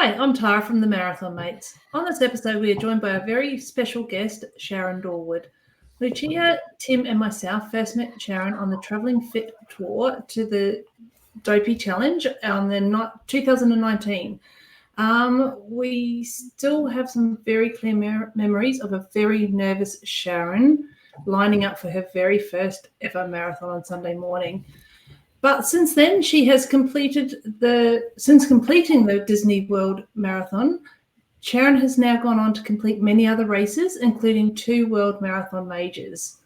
Hi, I'm Tara from the Marathon Mates. On this episode, we are joined by a very special guest, Sharon Dorward. Lucia, Tim, and myself first met Sharon on the Travelling Fit tour to the Dopey Challenge on the 2019. We still have some very clear memories of a very nervous Sharon lining up for her very first ever marathon on Sunday morning. But since then, she has completing the Disney World Marathon, Sharon has now gone on to complete many other races, including 2 World Marathon Majors.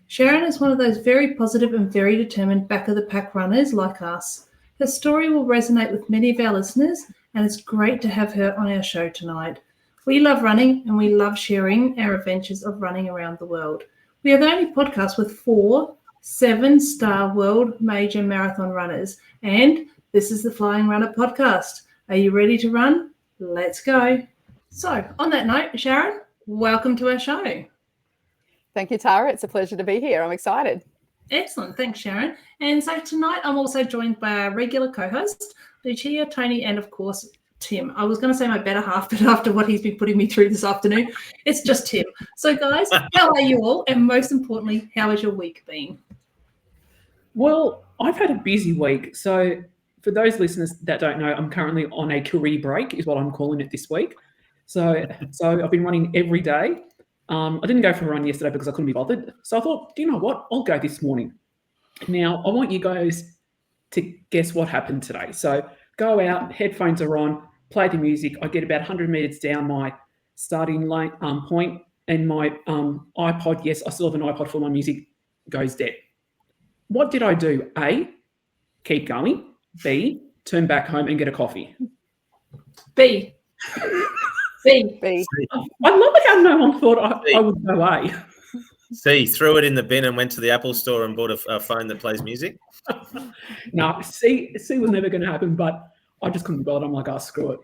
Sharon is one of those very positive and very determined back-of-the-pack runners like us. Her story will resonate with many of our listeners, and it's great to have her on our show tonight. We love running, and we love sharing our adventures of running around the world. We are the only podcast with 4 7-star world major marathon runners, and this is the Flying Runr Podcast. Are you ready to run? Let's go. So, on that note, Sharon, welcome to our show. Thank you, Tara. It's a pleasure to be here. I'm excited. Excellent. Thanks, Sharon. And so tonight I'm also joined by our regular co-host, Lucia, Tony, and of course, Tim. I was going to say my better half, but after what he's been putting me through this afternoon, it's just Tim. So, guys, how are you all? And most importantly, how has your week been? Well, I've had a busy week. So for those listeners that don't know, I'm currently on a career break is what I'm calling it this week. So I've been running every day. I didn't go for a run yesterday because I couldn't be bothered. So I thought, do you know what? I'll go this morning. Now, I want you guys to guess what happened today. So go out, headphones are on, play the music. I get about 100 meters down my starting line point, and my iPod, yes, I still have an iPod for my music, goes dead. What did I do? A, keep going. B, turn back home and get a coffee. B. B. I love it how no one thought I would go A. C, threw it in the bin and went to the Apple store and bought a phone that plays music. No, C was never going to happen, but I just couldn't be bothered. I'm like, oh, screw it.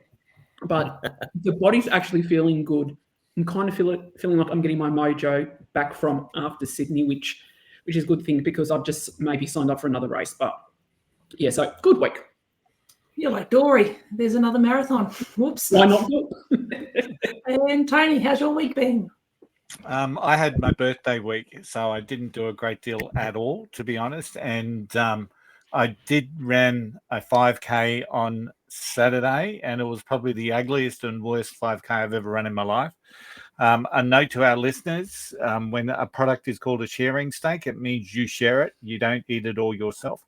But the body's actually feeling good. I'm kind of feeling like I'm getting my mojo back from after Sydney, which is a good thing because I've just maybe signed up for another race. But yeah, so good week. You're like, Dory, there's another marathon. Whoops. Why not? And Tony, how's your week been? I had my birthday week, so I didn't do a great deal at all, to be honest. And I did run a 5K on Saturday, and it was probably the ugliest and worst 5K I've ever run in my life. A note to our listeners, when a product is called a sharing steak, it means you share it. You don't eat it all yourself.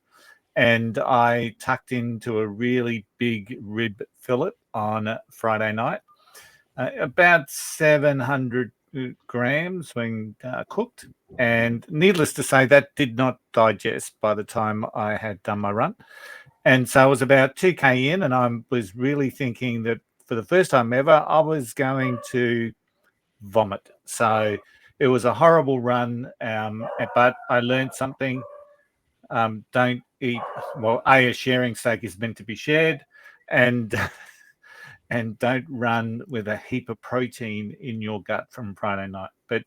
And I tucked into a really big rib fillet on Friday night, about 700 grams when cooked. And needless to say, that did not digest by the time I had done my run. And so I was about 2K in, and I was really thinking that for the first time ever, I was going to vomit. So it was a horrible run, but I learned something. Don't eat, well, a sharing steak is meant to be shared, and don't run with a heap of protein in your gut from Friday night. But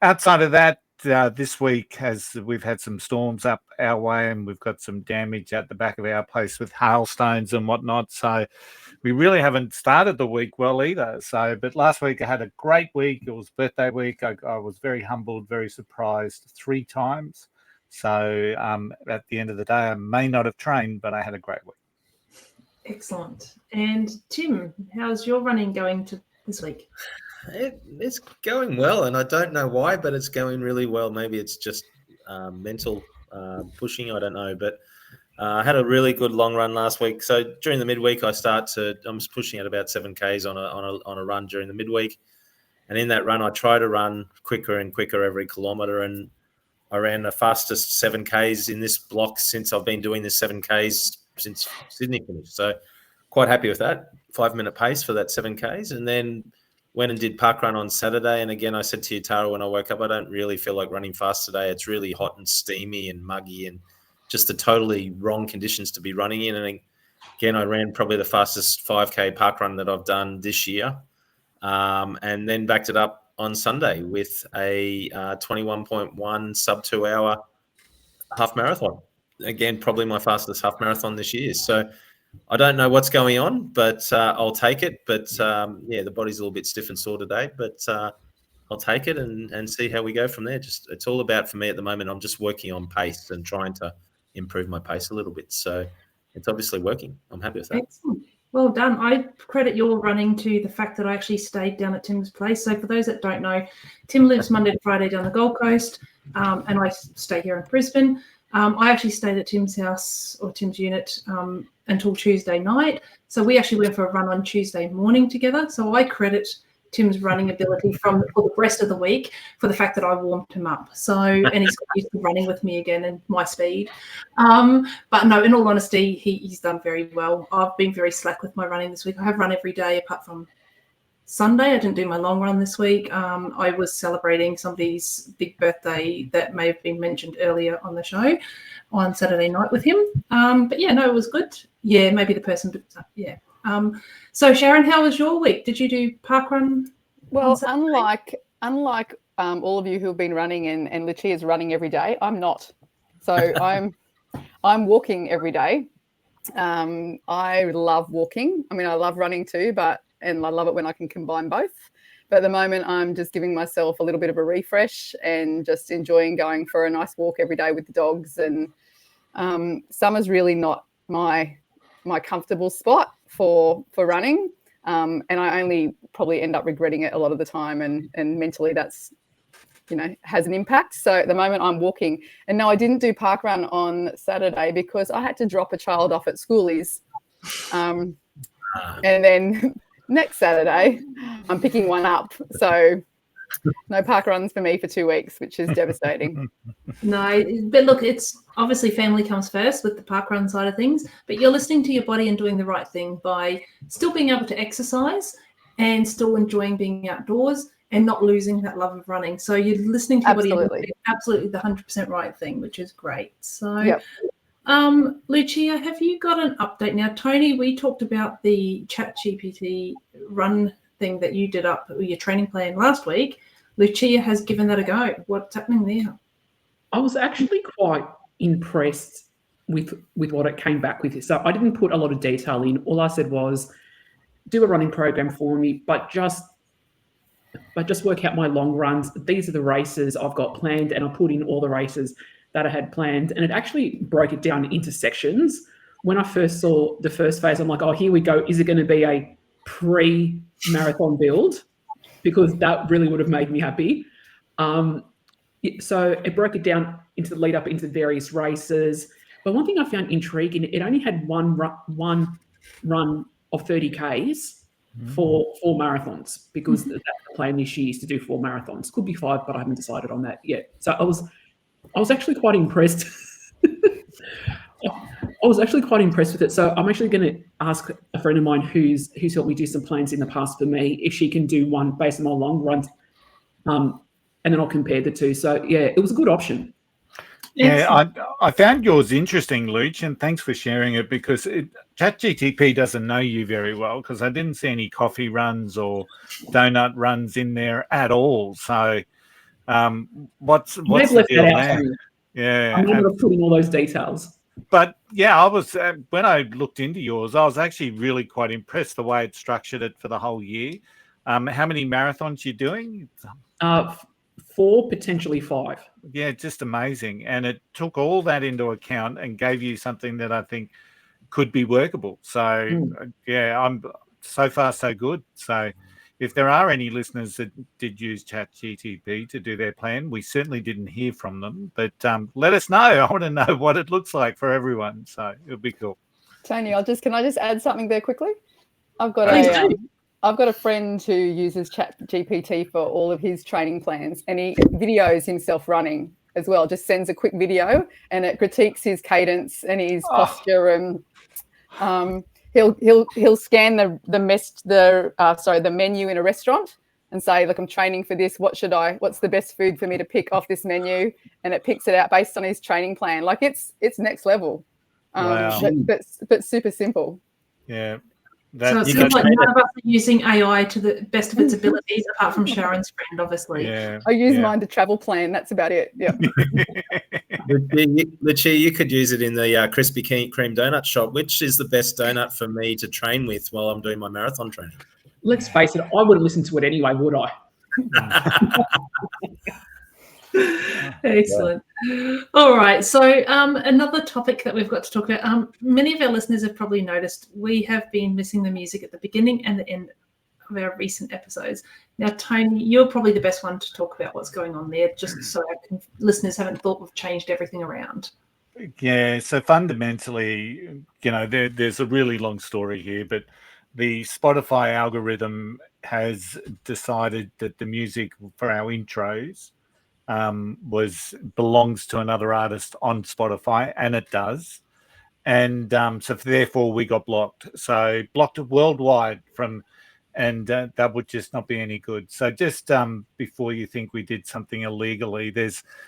outside of that, this week we've had some storms up our way, and we've got some damage at the back of our place with hailstones and whatnot. So we really haven't started the week well either. But last week I had a great week. It was birthday week. I was very humbled, very surprised 3 times. So at the end of the day, I may not have trained, but I had a great week. Excellent. And Tim, how's your running going this week? It's going well, and I don't know why, but it's going really well. Maybe it's just mental pushing. I don't know, but I had a really good long run last week. So during the midweek, I'm pushing at about 7Ks on a run during the midweek, and in that run, I try to run quicker and quicker every kilometre, and I ran the fastest 7Ks in this block since I've been doing this 7Ks since Sydney finished. So quite happy with that 5-minute pace for that 7Ks. And then went and did parkrun on Saturday. And again, I said to you, Tara, when I woke up, I don't really feel like running fast today. It's really hot and steamy and muggy and just the totally wrong conditions to be running in. And again, I ran probably the fastest 5K parkrun that I've done this year. And then backed it up on Sunday with a 21.1 sub 2 hour half marathon. Again, probably my fastest half marathon this year. So I don't know what's going on, but I'll take it. But the body's a little bit stiff and sore today, but I'll take it and see how we go from there. It's all about, for me at the moment, I'm just working on pace and trying to improve my pace a little bit. So it's obviously working. I'm happy with that. Excellent. Well done. I credit your running to the fact that I actually stayed down at Tim's place. So for those that don't know, Tim lives Monday to Friday down the Gold Coast, and I stay here in Brisbane. I actually stayed at Tim's house or Tim's unit until Tuesday night. So we actually went for a run on Tuesday morning together. So I credit Tim's running ability for the rest of the week for the fact that I warmed him up. So, and he's got used to running with me again and my speed. But no, in all honesty, he's done very well. I've been very slack with my running this week. I have run every day apart from Sunday. I didn't do my long run this week. I was celebrating somebody's big birthday that may have been mentioned earlier on the show on Saturday night with him. But yeah, no, it was good. Yeah, maybe the person, but yeah. So Sharon, how was your week? Did you do parkrun? Well, unlike all of you who've been running and Lucia's running every day, I'm not. So I'm walking every day. I love walking. I mean, I love running too, and I love it when I can combine both. But at the moment, I'm just giving myself a little bit of a refresh and just enjoying going for a nice walk every day with the dogs. And summer's really not my comfortable spot for running, and I only probably end up regretting it a lot of the time, and mentally that's has an impact. So at the moment I'm walking, and no, I didn't do parkrun on Saturday because I had to drop a child off at schoolies, and then next Saturday I'm picking one up, so no park runs for me for 2 weeks, which is devastating. No, but look, it's obviously family comes first with the parkrun side of things, but you're listening to your body and doing the right thing by still being able to exercise and still enjoying being outdoors and not losing that love of running. So you're listening to your body and doing absolutely the 100% right thing, which is great. So, yep. Lucia, have you got an update now? Tony, we talked about the ChatGPT run thing that you did up your training plan last week. Lucia has given that a go. What's happening there? I was actually quite impressed with what it came back with. So I didn't put a lot of detail in. All I said was do a running program for me, but just work out my long runs. These are the races I've got planned, and I put in all the races that I had planned, and it actually broke it down into sections. When I first saw the first phase, I'm like, oh, here we go. Is it going to be a pre-marathon build? Because that really would have made me happy. So it broke it down into the lead up into various races. But one thing I found intriguing, it only had one run of 30 Ks for 4 marathons, because that's the plan this year is to do 4 marathons. Could be 5, but I haven't decided on that yet. So I was actually quite impressed. I was actually quite impressed with it. So I'm actually going to ask a friend of mine who's helped me do some plans in the past for me if she can do one based on my long runs, and then I'll compare the two. So, yeah, it was a good option. Yeah, I found yours interesting, Luch, and thanks for sharing it, because ChatGPT doesn't know you very well, because I didn't see any coffee runs or donut runs in there at all. So what's the deal there? Yeah, I'm not putting all those details. But yeah, I was when I looked into yours, I was actually really quite impressed the way it structured it for the whole year. How many marathons you doing? 4, potentially 5. Yeah, just amazing. And it took all that into account and gave you something that I think could be workable. So yeah, I'm so far so good. So if there are any listeners that did use ChatGPT to do their plan, we certainly didn't hear from them, but let us know. I want to know what it looks like for everyone. So it'll be cool. Tony, can I just add something there quickly? I've got a friend who uses ChatGPT for all of his training plans, and he videos himself running as well. Just sends a quick video, and it critiques his cadence and his posture, and he'll scan the menu in a restaurant and say, look, I'm training for this. What's the best food for me to pick off this menu? And it picks it out based on his training plan. Like it's next level, wow. but super simple. Yeah. So it seems like none of us are using AI to the best of its abilities, apart from Sharon's friend, obviously. Yeah. I use mine to travel plan. That's about it. Yeah. Lucia, you could use it in the Krispy Kreme donut shop. Which is the best donut for me to train with while I'm doing my marathon training? Let's face it, I wouldn't listen to it anyway, would I? Excellent. All right. So another topic that we've got to talk about. Many of our listeners have probably noticed we have been missing the music at the beginning and the end of our recent episodes. Now, Tony, you're probably the best one to talk about what's going on there, just so our listeners haven't thought we've changed everything around. Yeah, so fundamentally, there's a really long story here, but the Spotify algorithm has decided that the music for our intros belongs to another artist on Spotify, and it does. And so therefore we got blocked. So blocked worldwide and that would just not be any good. So just before you think we did something illegally,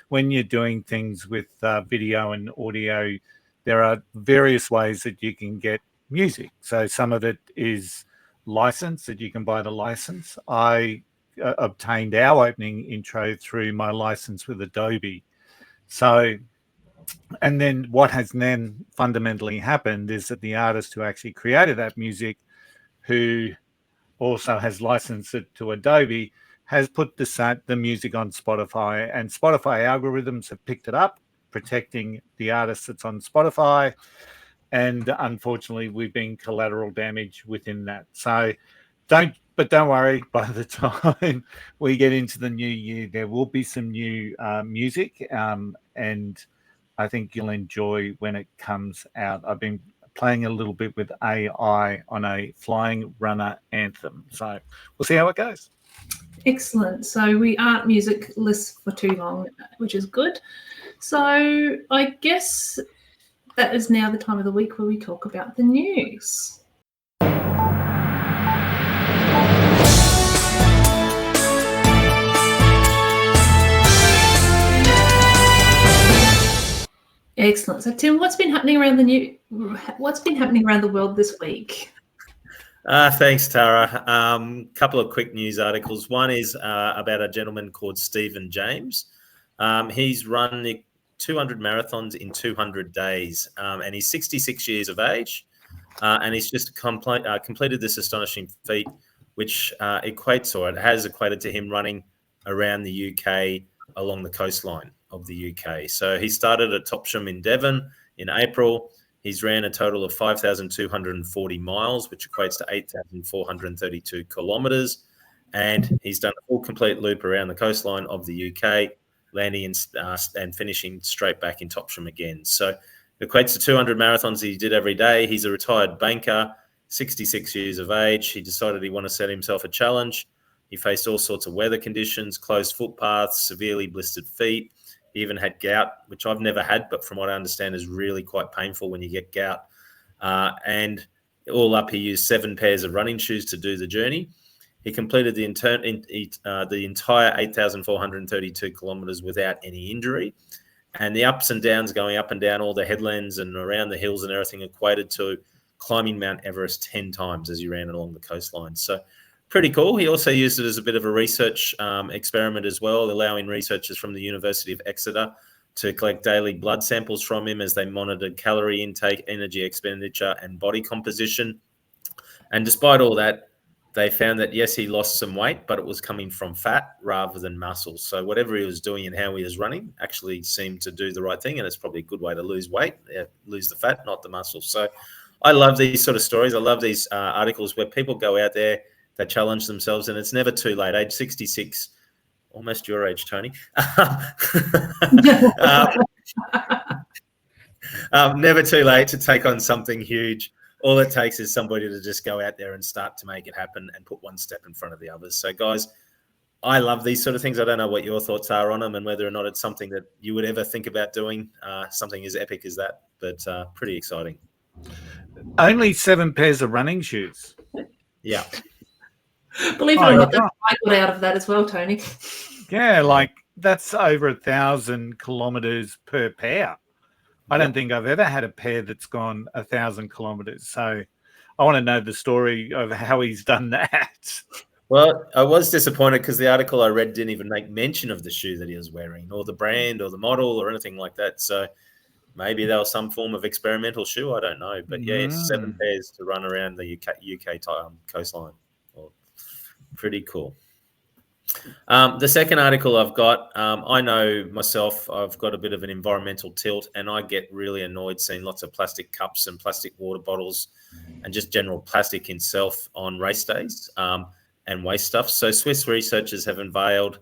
when you're doing things with video and audio, there are various ways that you can get music. So some of it is licensed, that you can buy the license. I obtained our opening intro through my license with Adobe. So, and then what has then fundamentally happened is that the artist who actually created that music, who also has licensed it to Adobe, has put the music on Spotify, and Spotify algorithms have picked it up, protecting the artist that's on Spotify. And unfortunately, we've been collateral damage within that. So don't worry, by the time we get into the new year, there will be some new music, and I think you'll enjoy when it comes out. I've been playing a little bit with AI on a Flying Runr anthem. So we'll see how it goes. Excellent. So we aren't music-less for too long, which is good. So I guess that is now the time of the week where we talk about the news. Excellent. So, Tim, what's been happening around the world this week? Thanks, Tara. Couple of quick news articles. One is about a gentleman called Stephen James. He's run 200 marathons in 200 days, and he's 66 years of age, and he's just completed this astonishing feat, which has equated to him running around the UK along the coastline of the UK. So he started at Topsham in Devon in April. He's ran a total of 5,240 miles, which equates to 8,432 kilometres, and he's done a full complete loop around the coastline of the UK, landing and finishing straight back in Topsham again. So it equates to 200 marathons he did every day. He's a retired banker, 66 years of age. He decided he wanted to set himself a challenge. He faced all sorts of weather conditions, closed footpaths, severely blistered feet. He even had gout, which I've never had, but from what I understand is really quite painful when you get gout. And all up, he used 7 pairs of running shoes to do the journey. He completed the entire 8,432 kilometres without any injury. And the ups and downs going up and down all the headlands and around the hills and everything equated to climbing Mount Everest 10 times as he ran along the coastline. So pretty cool. He also used it as a bit of a research experiment as well, allowing researchers from the University of Exeter to collect daily blood samples from him as they monitored calorie intake, energy expenditure, and body composition. And despite all that, they found that, yes, he lost some weight, but it was coming from fat rather than muscle. So whatever he was doing and how he was running actually seemed to do the right thing, and it's probably a good way to lose weight, lose the fat, not the muscle. So I love these sort of stories. I love these articles where people go out there, they challenge themselves, and it's never too late. Age 66, almost your age, Tony. Never too late to take on something huge. All it takes is somebody to just go out there and start to make it happen and put one step in front of the others. So, guys, I love these sort of things. I don't know what your thoughts are on them and whether or not it's something that you would ever think about doing, something as epic as that, but pretty exciting. Only 7 pairs of running shoes. Yeah. Believe it or not, I got out of that as well, Tony. Yeah, like that's over 1,000 kilometres per pair. I don't think I've ever had a pair that's gone 1,000 kilometres. So I want to know the story of how he's done that. Well, I was disappointed because the article I read didn't even make mention of the shoe that he was wearing, or the brand, or the model, or anything like that. So maybe that was some form of experimental shoe. I don't know, but yeah, it's 7 pairs to run around the UK coastline. Well, pretty cool. The second article I've got, I know myself, I've got a bit of an environmental tilt, and I get really annoyed seeing lots of plastic cups and plastic water bottles and just general plastic itself on race days and waste stuff. So Swiss researchers have unveiled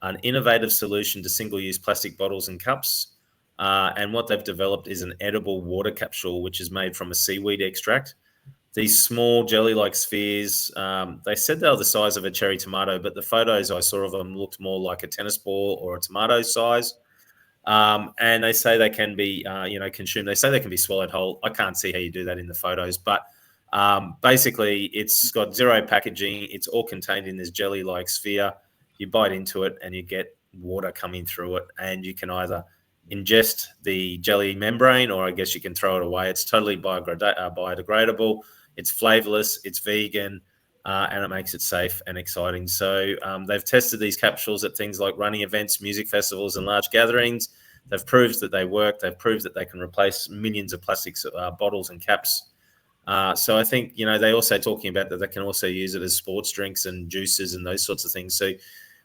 an innovative solution to single-use plastic bottles and cups. And what they've developed is an edible water capsule, which is made from a seaweed extract. These small jelly-like spheres, they said they were the size of a cherry tomato, but the photos I saw of them looked more like a tennis ball or a tomato size. And they say they can be, consumed. They say they can be swallowed whole. I can't see how you do that in the photos, but basically it's got zero packaging. It's all contained in this jelly-like sphere. You bite into it and you get water coming through it, and you can either ingest the jelly membrane, or I guess you can throw it away. It's totally biodegradable. It's flavorless, it's vegan, and it makes it safe and exciting. So they've tested these capsules at things like running events, music festivals, and large gatherings. They've proved that they work. They've proved that they can replace millions of plastic bottles and caps. So I think, they also talking about that they can also use it as sports drinks and juices and those sorts of things. So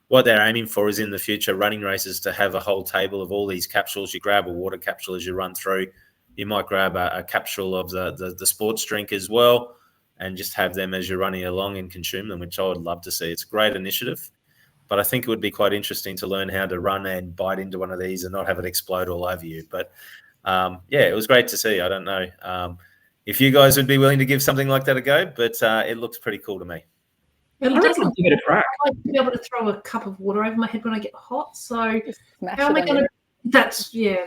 what they're aiming for is in the future running races to have a whole table of all these capsules. You grab a water capsule as you run through. You might grab a capsule of the sports drink as well, and just have them as you're running along and consume them, which I would love to see. It's a great initiative, but I think it would be quite interesting to learn how to run and bite into one of these and not have it explode all over you. But it was great to see. I don't know if you guys would be willing to give something like that a go, but it looks pretty cool to me. It I reckon doesn't I'll give it a crack. like to be able to throw a cup of water over my head when I get hot. So Smash how am I it going to? That's Am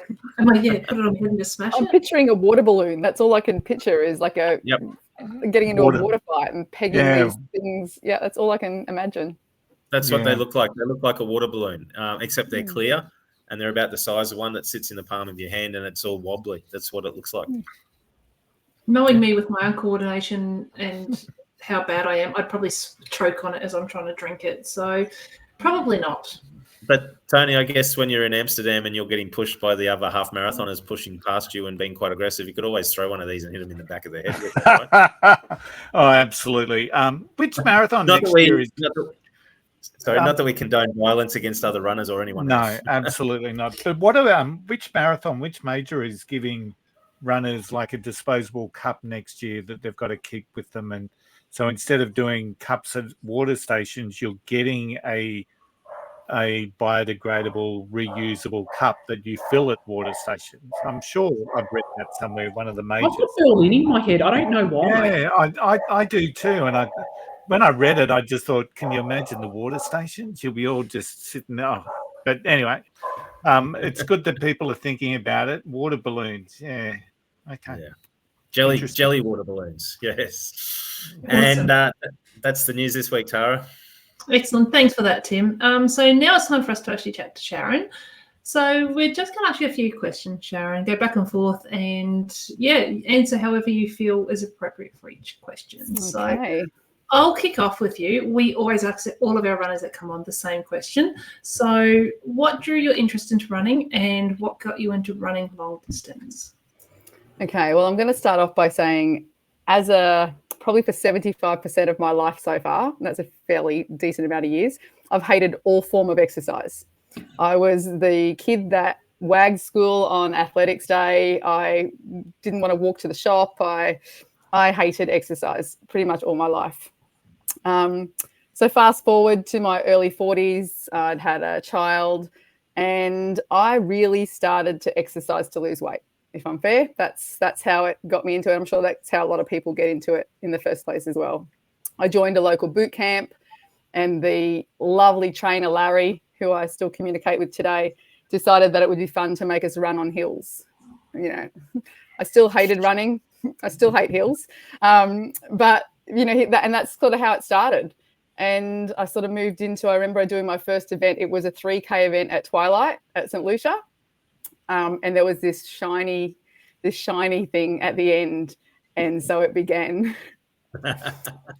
I put it on my head and just smash I'm it? picturing a water balloon. That's all I can picture is like getting into a water fight and pegging these things. Yeah, that's all I can imagine. That's what they look like. They look like a water balloon, except they're clear, and they're about the size of one that sits in the palm of your hand, and it's all wobbly. That's what it looks like. Knowing me with my uncoordination and how bad I am, I'd probably choke on it as I'm trying to drink it. So probably not. But Tony, I guess when you're in Amsterdam and you're getting pushed by the other half marathoners pushing past you and being quite aggressive, you could always throw one of these and hit them in the back of the head. Right? Oh, absolutely. Which marathon Not next that year is? not that we condone violence against other runners or anyone else. No, absolutely not. But what about which major is giving runners like a disposable cup next year that they've got to keep with them? And so instead of doing cups at water stations, you're getting a biodegradable, reusable cup that you fill at water stations. I'm sure I've read that somewhere, one of the majors. I've got Berlin in my head. I don't know why. Yeah, I do too. And when I read it, I just thought, can you imagine the water stations? You'll be all just sitting there. But anyway, it's good that people are thinking about it. Water balloons, yeah. Okay. Yeah. Jelly water balloons, yes. Awesome. And that's the news this week, Tara. Excellent. Thanks for that, Tim. So now it's time for us to actually chat to Sharon. So we're just going to ask you a few questions, Sharon, go back and forth and, answer however you feel is appropriate for each question. Okay. So I'll kick off with you. We always ask all of our runners that come on the same question. So what drew your interest into running and what got you into running long distance? Okay, well, I'm going to start off by saying probably for 75% of my life so far, and that's a fairly decent amount of years, I've hated all form of exercise. I was the kid that wagged school on athletics day. I didn't want to walk to the shop. I hated exercise pretty much all my life. So fast forward to my early 40s, I'd had a child, and I really started to exercise to lose weight. If I'm fair, that's how it got me into it. I'm sure that's how a lot of people get into it in the first place as well. I joined a local boot camp, and the lovely trainer, Larry, who I still communicate with today, decided that it would be fun to make us run on hills. I still hated running. I still hate hills. But, that's sort of how it started. And I sort of moved into, I remember doing my first event. It was a 3K event at twilight at St. Lucia. And there was this shiny thing at the end. And so it began.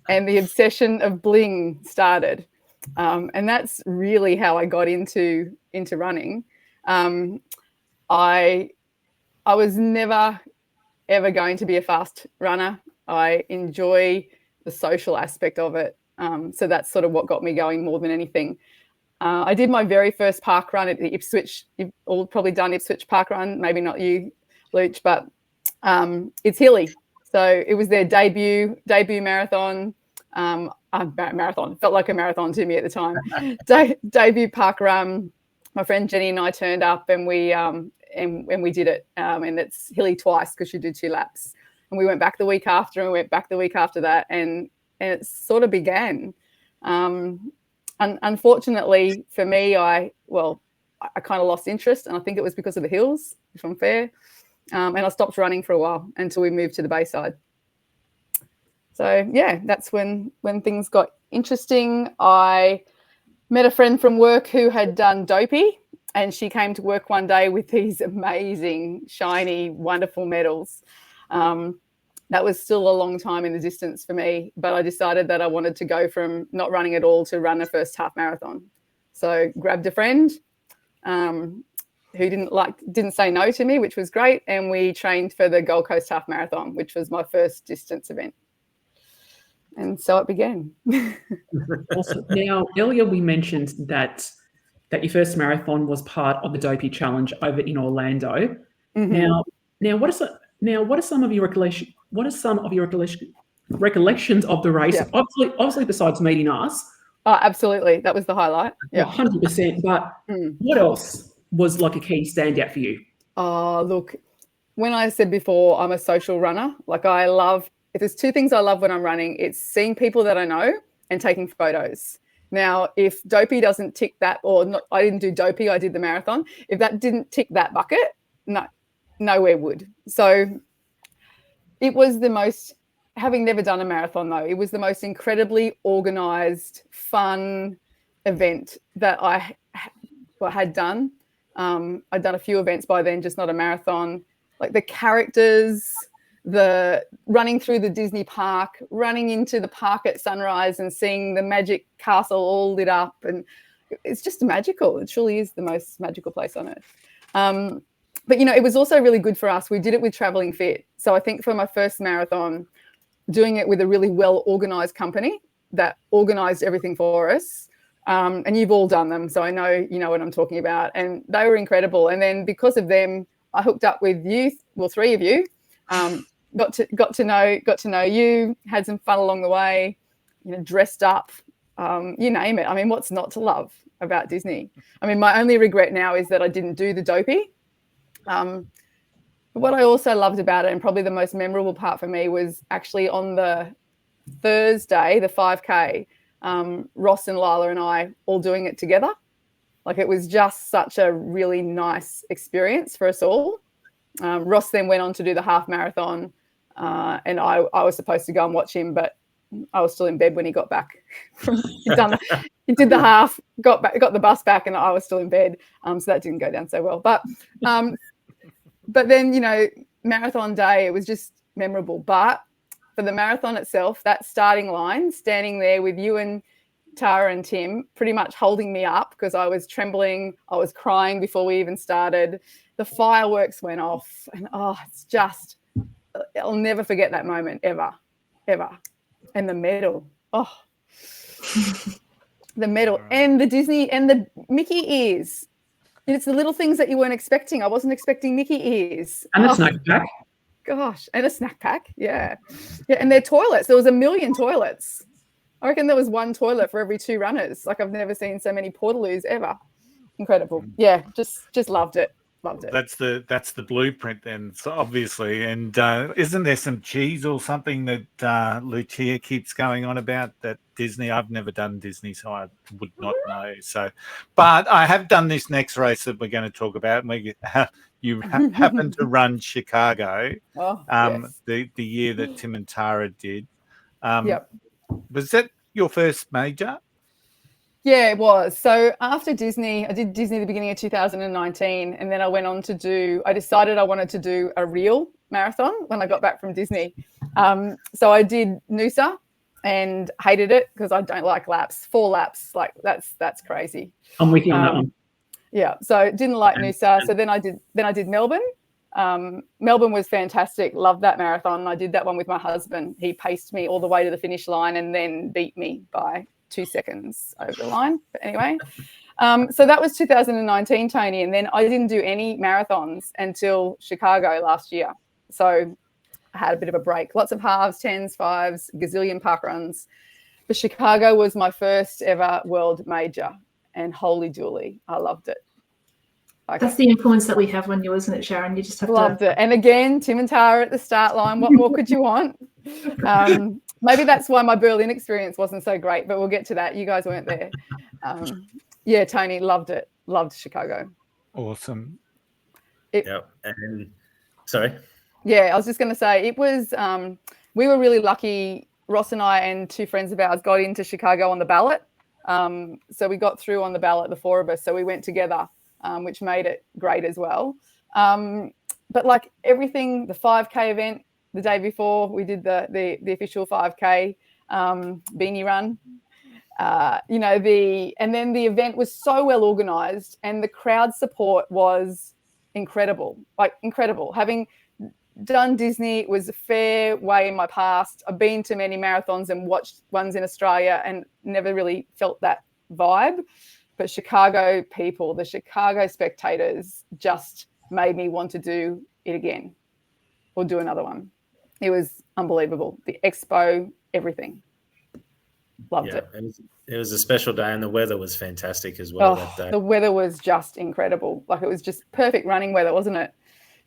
and the obsession of bling started. And that's really how I got into running. I was never, ever going to be a fast runner. I enjoy the social aspect of it. So that's sort of what got me going more than anything. I did my very first park run at the Ipswich. You've all probably done Ipswich Park Run, maybe not you, Luch, but it's hilly. So it was their debut marathon. Marathon felt like a marathon to me at the time. Debut park run. My friend Jenny and I turned up, and we did it. And it's hilly twice because you do 2 laps. And we went back the week after, and we went back the week after that, and it sort of began. Unfortunately for me, I kind of lost interest, and I think it was because of the hills, if I'm fair. And I stopped running for a while until we moved to the Bayside. So yeah, that's when things got interesting. I met a friend from work who had done Dopey, and she came to work one day with these amazing, shiny, wonderful medals. That was still a long time in the distance for me, but I decided that I wanted to go from not running at all to run a first half marathon. So grabbed a friend who didn't say no to me, which was great, and we trained for the Gold Coast Half Marathon, which was my first distance event. And so it began. Awesome. Now, earlier we mentioned that your first marathon was part of the Dopey Challenge over in Orlando. Mm-hmm. Now, what are some of your recollections? What are some of your recollections of the race? Yeah. Obviously, besides meeting us. Oh, absolutely, that was the highlight. Yeah, 100%. But what else was like a key standout for you? Oh, look, when I said before, I'm a social runner. Like if there's 2 things I love when I'm running, it's seeing people that I know and taking photos. Now, if Dopey doesn't tick that, or not, I didn't do Dopey, I did the marathon. If that didn't tick that bucket, nowhere would. So it was the most, having never done a marathon though, it was the most incredibly organised, fun event that I had done. I'd done a few events by then, just not a marathon. Like the characters, the running through the Disney park, running into the park at sunrise and seeing the magic castle all lit up. And it's just magical. It truly is the most magical place on earth. But, it was also really good for us. We did it with Travelling Fit. So I think for my first marathon, doing it with a really well-organised company that organised everything for us. And you've all done them, so I know you know what I'm talking about. And they were incredible. And then because of them, I hooked up with you, 3 of you, got to know you, had some fun along the way, dressed up, you name it. I mean, what's not to love about Disney? I mean, my only regret now is that I didn't do the Dopey. But what I also loved about it, and probably the most memorable part for me, was actually on the Thursday, the 5K, Ross and Lila and I all doing it together. Like, it was just such a really nice experience for us all. Ross then went on to do the half marathon, and I was supposed to go and watch him, but I was still in bed when he got back. He did the half, got the bus back, and I was still in bed. So that didn't go down so well. But then, marathon day, it was just memorable. But for the marathon itself, that starting line, standing there with you and Tara and Tim pretty much holding me up because I was trembling, I was crying before we even started. The fireworks went off, and I'll never forget that moment ever. And the medal, the medal, and the Disney and the Mickey ears. It's the little things that you weren't expecting. I wasn't expecting Mickey ears. And a snack pack. Gosh, and a snack pack, yeah. And their toilets. There was 1 million toilets. I reckon there was 1 toilet for every 2 runners. Like, I've never seen so many portaloos ever. Incredible. Yeah, just loved it. Loved it. That's the blueprint then, so obviously. And isn't there some cheese or something that Lucia keeps going on about that Disney? I've never done Disney, so I would not know. So, but I have done this next race that we're going to talk about. You happened to run Chicago, yes. the year that Tim and Tara did. Yep. Was that your first major? Yeah, it was. So after Disney, I did Disney at the beginning of 2019, and then I went on to I decided I wanted to do a real marathon when I got back from Disney. So I did Noosa and hated it because I don't like laps. 4 laps, like that's crazy. I'm with you on that one. Yeah, so didn't like Noosa. So then I did Melbourne. Melbourne was fantastic. Loved that marathon. I did that one with my husband. He paced me all the way to the finish line and then beat me by 2 seconds over the line. But anyway, so that was 2019, Tony. And then I didn't do any marathons until Chicago last year. So I had a bit of a break. Lots of halves, 10s, 5s, gazillion park runs. But Chicago was my first ever world major. And holy dooly, I loved it. That's the influence that we have on you, isn't it, Sharon? You just have loved it. And again, Tim and Tara at the start line. What more could you want? Maybe that's why my Berlin experience wasn't so great, but we'll get to that. You guys weren't there. Yeah, Tony, loved it. Loved Chicago. Awesome. And sorry. Yeah, I was just going to say it was. We were really lucky. Ross and I and 2 friends of ours got into Chicago on the ballot. So we got through on the ballot, the 4 of us. So we went together. Which made it great as well. But like everything, the 5K event the day before, we did the official 5K beanie run. And then the event was so well organised and the crowd support was incredible, like incredible. Having done Disney, it was a fair way in my past. I've been to many marathons and watched ones in Australia and never really felt that vibe. But Chicago people, the Chicago spectators just made me want to do it again or do another one. It was unbelievable. The expo, everything. Loved it. It was a special day and the weather was fantastic as well that day. The weather was just incredible. Like it was just perfect running weather, wasn't it?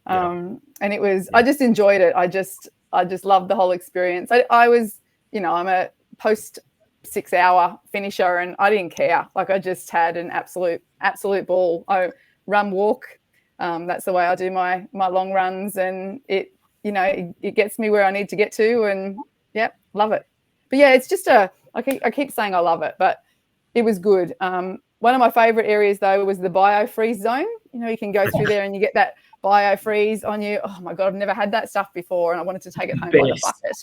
And it was, I just enjoyed it. I just loved the whole experience. I was, I'm a post 6-hour finisher and I didn't care. Like I just had an absolute ball. I run, walk. That's the way I do my long runs and it gets me where I need to get to and love it. But yeah, it's just I keep saying I love it, but it was good. One of my favorite areas though was the biofreeze zone. You can go through there and you get that biofreeze on you. Oh my God, I've never had that stuff before and I wanted to take it home by the bucket.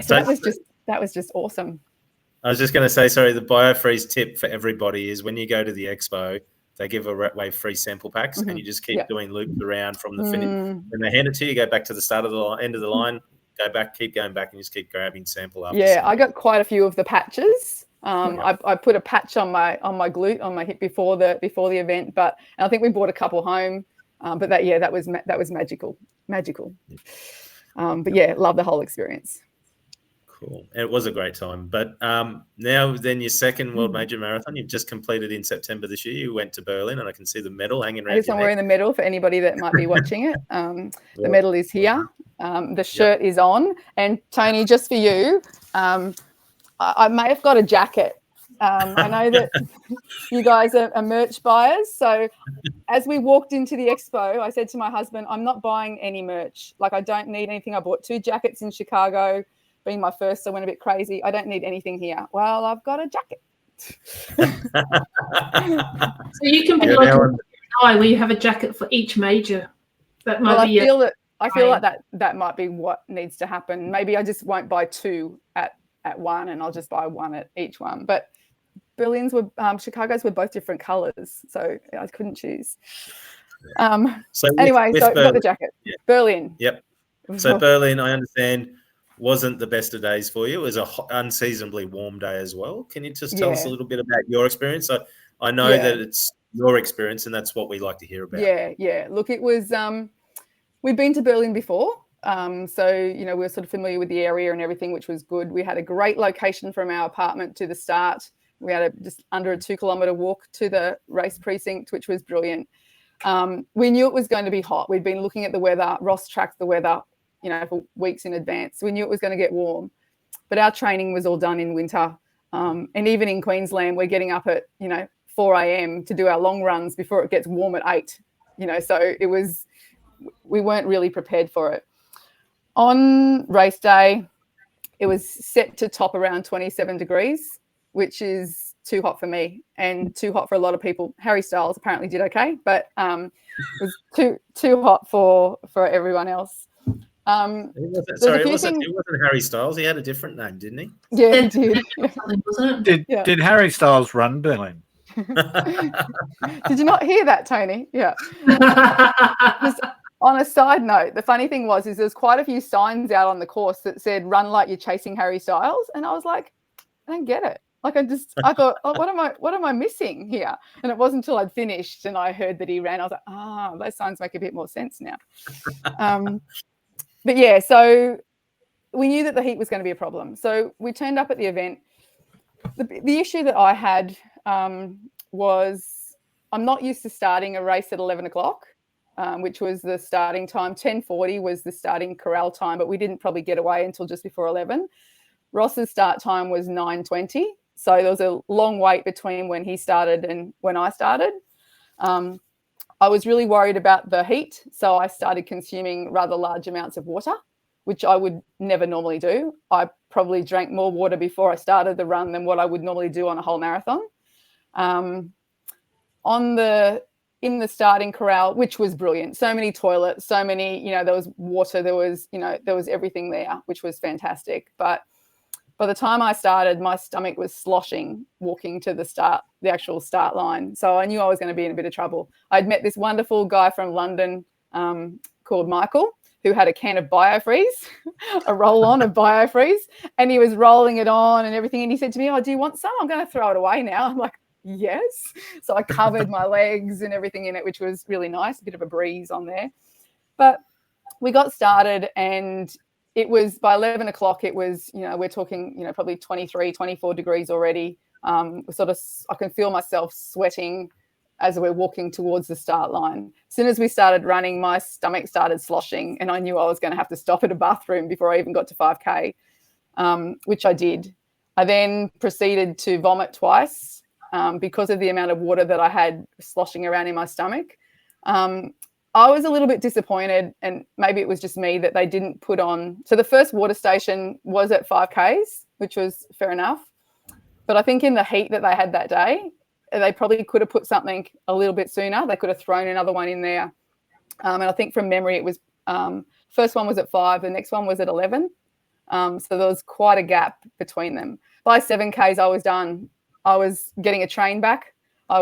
So that was just awesome. I was just going to say, sorry, the biofreeze tip for everybody is when you go to the expo, they give away free sample packs and you just keep doing loops around from the finish. When they hand it to you, go back to the start of the end of the line, go back, keep going back and just keep grabbing sample after sample. I got quite a few of the patches. I put a patch on my glute, on my hip before the event, and I think we brought a couple home. But that was magical. But yeah, love the whole experience. Cool. And it was a great time. But now then your second World Major Marathon, you've just completed in September this year. You went to Berlin and I can see the medal hanging around. I'm wearing the medal for anybody that might be watching it. The medal is here. The shirt is on. And Tony, just for you, I may have got a jacket. I know that you guys are merch buyers. So as we walked into the expo, I said to my husband, I'm not buying any merch. Like I don't need anything. I bought 2 jackets in Chicago. Being my first, I went a bit crazy. I don't need anything here. Well, I've got a jacket. So you can be like a guy where you have a jacket for each major. That might be. I feel like that might be what needs to happen. Maybe I just won't buy 2 at one, and I'll just buy 1 at each one. But Chicago's were both different colours, so I couldn't choose. So anyway, so got the jacket. Yeah. Berlin. Yep. So Berlin, I understand, wasn't the best of days for you. It was an unseasonably warm day as well. Can you just tell us a little bit about your experience? I know that it's your experience and that's what we like to hear about. Yeah. Look, it was, we've been to Berlin before. So, we're sort of familiar with the area and everything, which was good. We had a great location from our apartment to the start. We had just under a 2-kilometre walk to the race precinct, which was brilliant. We knew it was going to be hot. We'd been looking at the weather. Ross tracked the weather, for weeks in advance. We knew it was going to get warm, but our training was all done in winter. And even in Queensland, we're getting up at, 4 a.m. to do our long runs before it gets warm at 8, so we weren't really prepared for it. On race day, it was set to top around 27 degrees. which is too hot for me and too hot for a lot of people. Harry Styles apparently did okay, but it was too hot for everyone else. It wasn't Harry Styles. He had a different name, didn't he? Yeah, he did. Wasn't it? Did Harry Styles run Berlin? Did you not hear that, Tony? Yeah. Just on a side note, the funny thing was there's quite a few signs out on the course that said "Run like you're chasing Harry Styles," and I was like, I don't get it. Like I thought, oh, what am I missing here? And it wasn't until I'd finished and I heard that he ran, I was like, those signs make a bit more sense now. But yeah, so we knew that the heat was going to be a problem. So we turned up at the event. The issue that I had was I'm not used to starting a race at 11 o'clock, which was the starting time. 10:40 was the starting corral time, but we didn't probably get away until just before 11. Ross's start time was 9:20. So there was a long wait between when he started and when I started. I was really worried about the heat, so I started consuming rather large amounts of water, which I would never normally do. I probably drank more water before I started the run than what I would normally do on a whole marathon. In the starting corral, which was brilliant, so many toilets, so many, there was water, there was everything there, which was fantastic. But by the time I started, my stomach was sloshing walking to the actual start line. So I knew I was going to be in a bit of trouble. I'd met this wonderful guy from London called Michael, who had a can of Biofreeze, a roll-on of Biofreeze, and he was rolling it on and everything. And he said to me, do you want some? I'm going to throw it away now. I'm like, yes. So I covered my legs and everything in it, which was really nice, a bit of a breeze on there. But we got started and it was by 11 o'clock, it was, we're talking, probably 23, 24 degrees already. I can feel myself sweating as we're walking towards the start line. As soon as we started running, my stomach started sloshing and I knew I was going to have to stop at a bathroom before I even got to 5K, which I did. I then proceeded to vomit twice because of the amount of water that I had sloshing around in my stomach. I was a little bit disappointed, and maybe it was just me, that they didn't put on. So the first water station was at 5Ks, which was fair enough. But I think in the heat that they had that day, they probably could have put something a little bit sooner. They could have thrown another one in there. And I think from memory, it was first one was at 5, the next one was at 11. So there was quite a gap between them. By 7Ks, I was done. I was getting a train back. I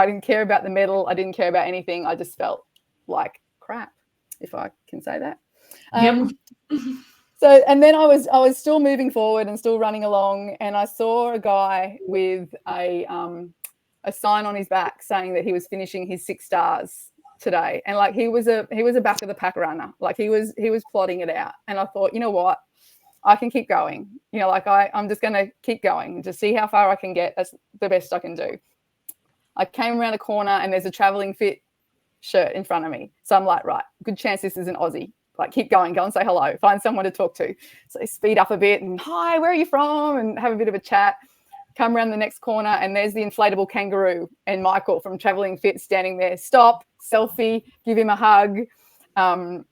didn't care about the medal. I didn't care about anything. I just felt like crap, if I can say that. So, and then I was still moving forward and still running along, and I saw a guy with a sign on his back saying that he was finishing his 6 stars today, and like he was a back of the pack runner, like he was plotting it out. And I thought, you know what, I can keep going. I'm just going to keep going to see how far I can get. That's the best I can do. I came around a corner and there's a Travelling Fit shirt in front of me. So I'm like, right, good chance this is an Aussie. Like, keep going, go and say hello, find someone to talk to. So I speed up a bit and, hi, where are you from? And have a bit of a chat. Come around the next corner and there's the inflatable kangaroo and Michael from Travelling Fit standing there. Stop, selfie, give him a hug, and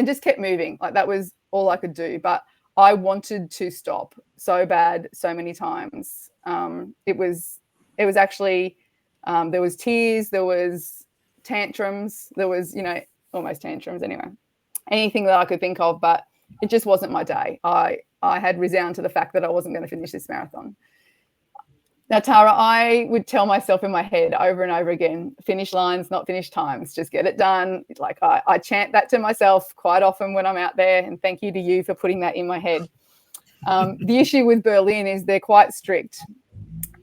just kept moving. Like, that was all I could do. But I wanted to stop so bad so many times. It was actually, there was tears, there was tantrums, there was, almost tantrums anyway, anything that I could think of, but it just wasn't my day. I had resigned to the fact that I wasn't going to finish this marathon. Now, Tara, I would tell myself in my head over and over again, finish lines, not finish times, just get it done. Like I chant that to myself quite often when I'm out there, and thank you to you for putting that in my head. The issue with Berlin is they're quite strict,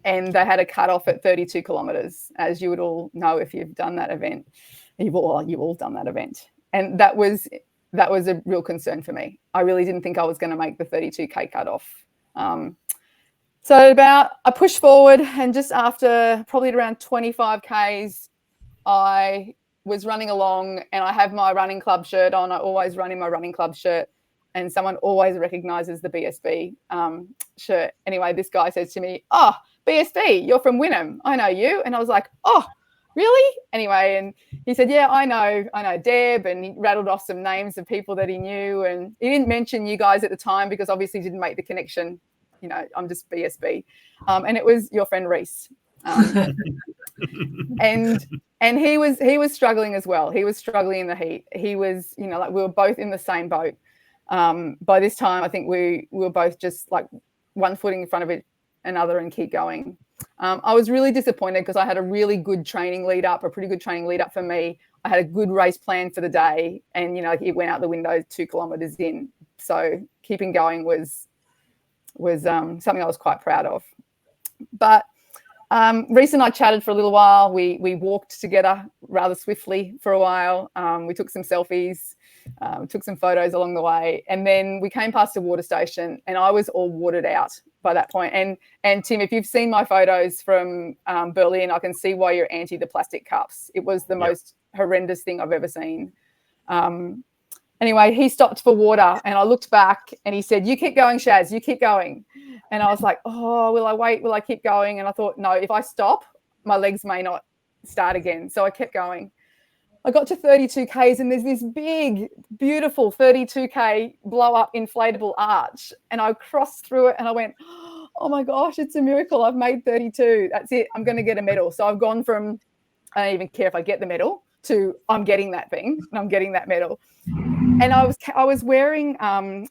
and they had a cutoff at 32 kilometres, as you would all know if you've done that event. You've all done that event. And that was a real concern for me. I really didn't think I was going to make the 32K cutoff. So I pushed forward, and just after probably around 25 Ks, I was running along, and I have my running club shirt on. I always run in my running club shirt, and someone always recognises the BSB shirt. Anyway, this guy says to me, "Oh, BSB, you're from Wynnum. I know you." And I was like, "Oh, really?" Anyway, and he said, "Yeah, I know Deb," and he rattled off some names of people that he knew, and he didn't mention you guys at the time because obviously he didn't make the connection I'm just BSB. And it was your friend Reese. And he was struggling as well. He was struggling in the heat. He was, like we were both in the same boat. By this time, I think we were both just like one footing in front of another and keep going. I was really disappointed because I had a really good training lead up, a pretty good training lead up for me. I had a good race plan for the day, and it went out the window 2 kilometers in. So keeping going was something I was quite proud of. But Reese and I chatted for a little while. We walked together rather swiftly for a while. We took some selfies, took some photos along the way, and then we came past a water station, and I was all watered out by that point. And Tim, if you've seen my photos from Berlin, I can see why you're anti the plastic cups. It was the most horrendous thing I've ever seen. Anyway, he stopped for water, and I looked back, and he said, "You keep going, Shaz, you keep going." And I was like, "Oh, will I wait? Will I keep going?" And I thought, no, if I stop, my legs may not start again. So I kept going. I got to 32 Ks, and there's this big, beautiful 32K blow-up inflatable arch. And I crossed through it, and I went, oh, my gosh, it's a miracle. I've made 32. That's it. I'm going to get a medal. So I've gone from, I don't even care if I get the medal, to I'm getting that thing, and I'm getting that medal. And I was wearing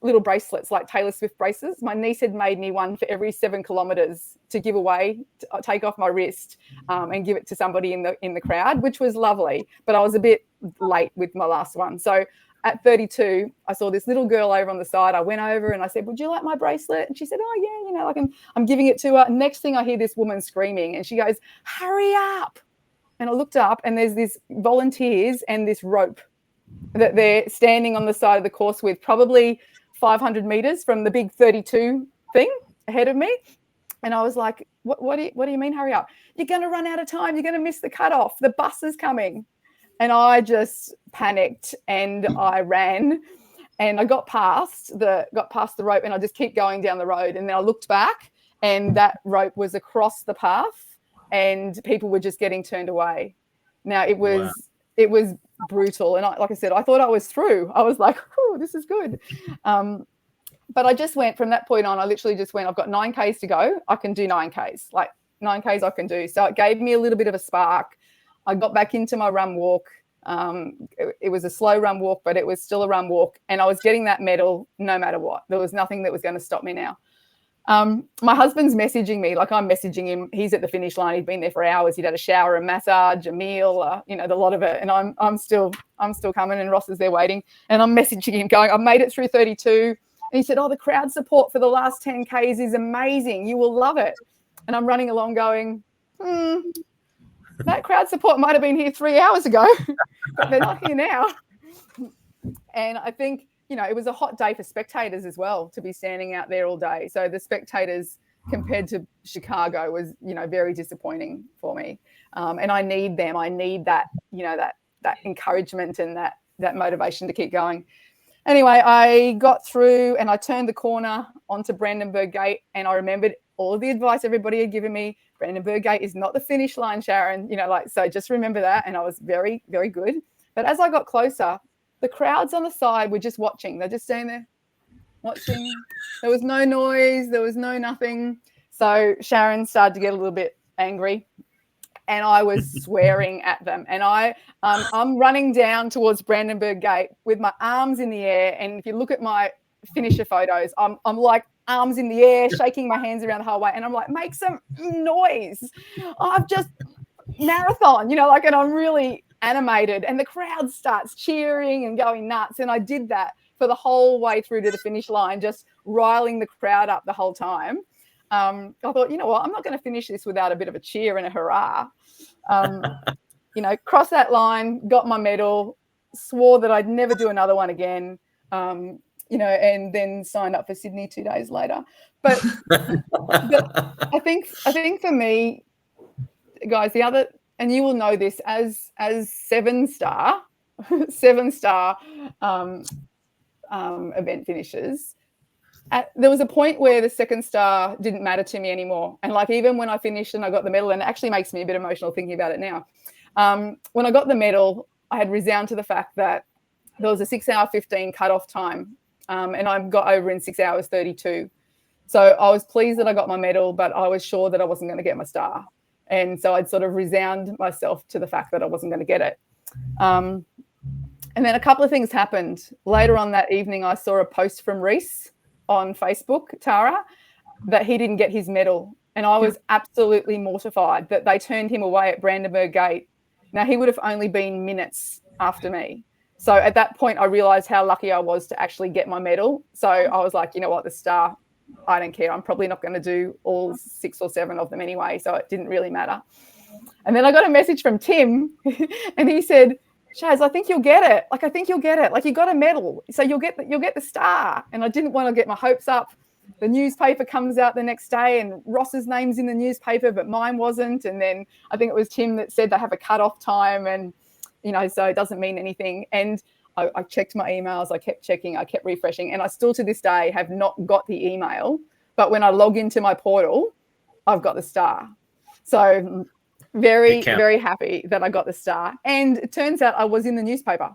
little bracelets, like Taylor Swift bracelets. My niece had made me one for every 7 kilometers to give away, to take off my wrist and give it to somebody in the crowd, which was lovely. But I was a bit late with my last one. So at 32, I saw this little girl over on the side. I went over and I said, "Would you like my bracelet?" And she said, "Oh, yeah, like I'm giving it to her." And next thing I hear this woman screaming, and she goes, "Hurry up." And I looked up, and there's this volunteers and this rope that they're standing on the side of the course with, probably 500 meters from the big 32 thing ahead of me. And I was like, what do you mean hurry up? You're going to run out of time. You're going to miss the cutoff. The bus is coming. And I just panicked, and I ran, and I got past the rope, and I just keep going down the road. And then I looked back, and that rope was across the path, and people were just getting turned away. Now it was brutal. And like I said, I thought I was through. I was like, "Oh, this is good." But I just went from that point on. I literally just went, I've got 9 Ks to go. I can do 9 Ks, like 9 Ks I can do. So it gave me a little bit of a spark. I got back into my run walk. It was a slow run walk, but it was still a run walk. And I was getting that medal no matter what. There was nothing that was going to stop me now. My husband's messaging me, like I'm messaging him. He's at the finish line. He'd been there for hours. He'd had a shower, a massage, a meal, the lot of it. And I'm still coming, and Ross is there waiting. And I'm messaging him going, "I've made it through 32. And he said, "Oh, the crowd support for the last 10 Ks is amazing. You will love it." And I'm running along going, that crowd support might have been here 3 hours ago, but they're not here now. And I think, it was a hot day for spectators as well, to be standing out there all day. So the spectators compared to Chicago was, very disappointing for me. And I need them. I need that, that encouragement and that motivation to keep going. Anyway, I got through, and I turned the corner onto Brandenburg Gate, and I remembered all of the advice everybody had given me. Brandenburg Gate is not the finish line, Sharon. So just remember that. And I was very, very good. But as I got closer, the crowds on the side were just watching. They're just standing there watching. There was no noise. There was no nothing. So Sharon started to get a little bit angry, and I was swearing at them. And I'm running down towards Brandenburg Gate with my arms in the air. And if you look at my finisher photos, I'm like arms in the air, shaking my hands around the whole way. And I'm like, "Make some noise. I've just marathon, and I'm really animated, and the crowd starts cheering and going nuts. And I did that for the whole way through to the finish line, just riling the crowd up the whole time. I thought, you know what, I'm not going to finish this without a bit of a cheer and a hurrah. Crossed that line, got my medal, swore that I'd never do another one again, and then signed up for Sydney 2 days later. But I think for me, guys, the other, and you will know this as 7-star event finishers, there was a point where the 2nd star didn't matter to me anymore. And like, even when I finished and I got the medal, and it actually makes me a bit emotional thinking about it now. When I got the medal, I had resounded to the fact that there was a 6 hour 15 cutoff time. And I got over in 6 hours 32. So I was pleased that I got my medal, but I was sure that I wasn't going to get my star. And so I'd sort of resigned myself to the fact that I wasn't going to get it. And then a couple of things happened. Later on that evening, I saw a post from Reese on Facebook, Tara, that he didn't get his medal. And I was absolutely mortified that they turned him away at Brandenburg Gate. Now, he would have only been minutes after me. So at that point, I realised how lucky I was to actually get my medal. So I was like, you know what, the star, I don't care. I'm probably not going to do all 6 or 7 of them anyway, so it didn't really matter. And then I got a message from Tim, and he said, Shaz, I think you'll get it. Like, I think you'll get it. Like, you got a medal, so you'll get the star. And I didn't want to get my hopes up. The newspaper comes out the next day, and Ross's name's in the newspaper, but mine wasn't. And then I think it was Tim that said they have a cut-off time, and, you know, so it doesn't mean anything. And I checked my emails, I kept checking, I kept refreshing, and I still to this day have not got the email. But when I log into my portal, I've got the star. So very, very happy that I got the star. And it turns out I was in the newspaper.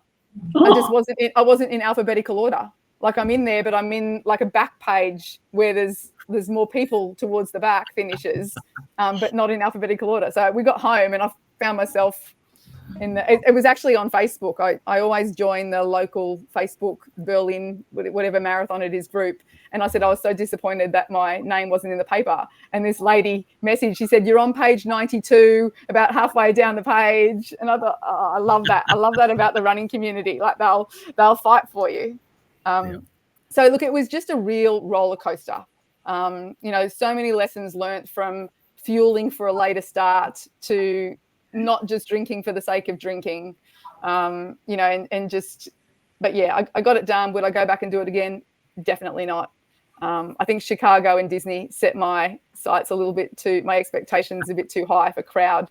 I just wasn't in alphabetical order. Like, I'm in there, but I'm in like a back page where there's more people towards the back finishes, but not in alphabetical order. So we got home and I found myself it was actually on Facebook. I always join the local Facebook Berlin, whatever marathon it is, group. And I said I was so disappointed that my name wasn't in the paper. And this lady messaged, she said, you're on page 92, about halfway down the page. And I thought, oh, I love that. I love that about the running community. Like, they'll fight for you. So look, it was just a real roller coaster. You know, so many lessons learnt, from fueling for a later start to not just drinking for the sake of drinking, you know, and just, but yeah, I got it done. Would I go back and do it again? Definitely not. I think Chicago and Disney set my sights my expectations a bit too high for crowd.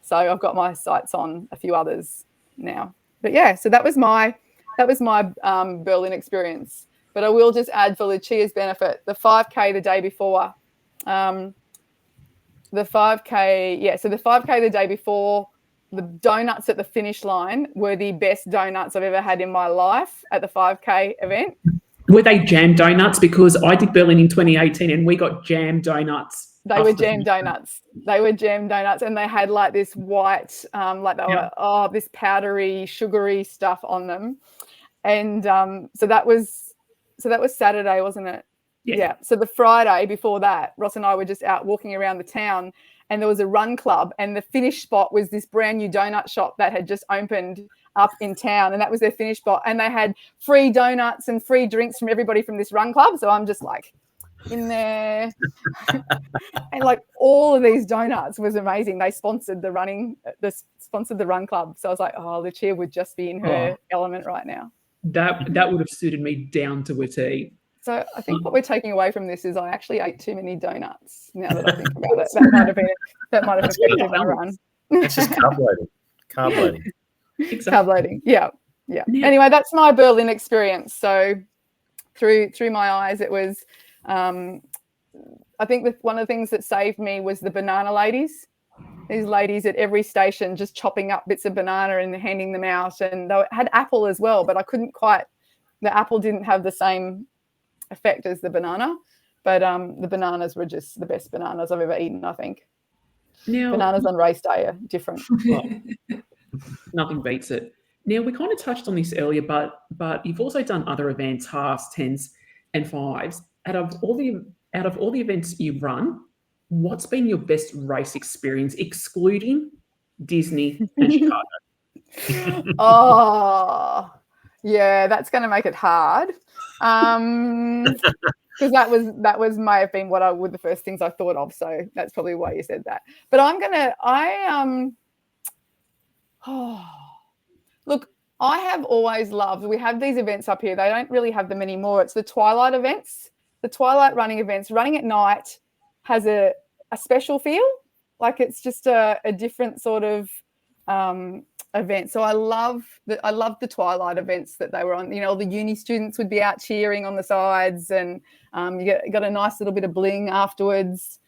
So I've got my sights on a few others now. But yeah, so that was my Berlin experience. But I will just add, for Lucia's benefit, the 5K the day before, the 5K the day before, the donuts at the finish line were the best donuts I've ever had in my life at the 5K event. Were they jam donuts? Because I did Berlin in 2018 and we got jam donuts. They were jam donuts. They were jam donuts, and they had like this white, were this powdery, sugary stuff on them. And so that was Saturday, wasn't it? Yeah. So the Friday before that, Ross and I were just out walking around the town, and there was a run club, and the finish spot was this brand new donut shop that had just opened up in town, and that was their finish spot. And they had free donuts and free drinks from everybody from this run club. So I'm just like in there, and like all of these donuts was amazing. They sponsored the run club. So I was like, oh, Lucia would just be in her element right now. That would have suited me down to a T. So I think what we're taking away from this is I actually ate too many donuts. Now that I think about it, that might have affected my run. It's just carb loading. Exactly. Carb loading. Yeah. Anyway, that's my Berlin experience. So through my eyes, it was. I think one of the things that saved me was the banana ladies. These ladies at every station just chopping up bits of banana and handing them out, and they had apple as well, but I couldn't quite. The apple didn't have the same effect as the banana, but the bananas were just the best bananas I've ever eaten, I think. Now, bananas on race day are different. Nothing beats it. Now, we kind of touched on this earlier, but you've also done other events, halves, 10s and 5s. Out of all the events you've run, what's been your best race experience, excluding Disney and Chicago? Oh, yeah, that's going to make it hard. Because that may have been the first things I thought of. So that's probably why you said that. But look, I have always loved, we have these events up here. They don't really have them anymore. It's the twilight events, the twilight running events. Running at night has a special feel. Like, it's just a different sort of event. So I love the twilight events that they were on. You know, the uni students would be out cheering on the sides, and you got a nice little bit of bling afterwards.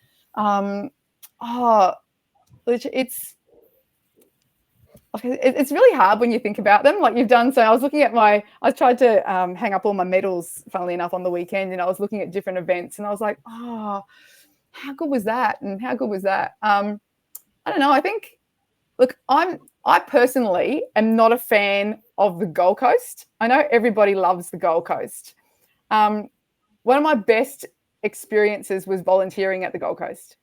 it's really hard when you think about them. Like you've done. So I was looking at I tried to hang up all my medals, funnily enough, on the weekend, and I was looking at different events, and I was like, oh, how good was that? And how good was that? I don't know. I think, look, I personally am not a fan of the Gold Coast. I know everybody loves the Gold Coast. One of my best experiences was volunteering at the Gold Coast.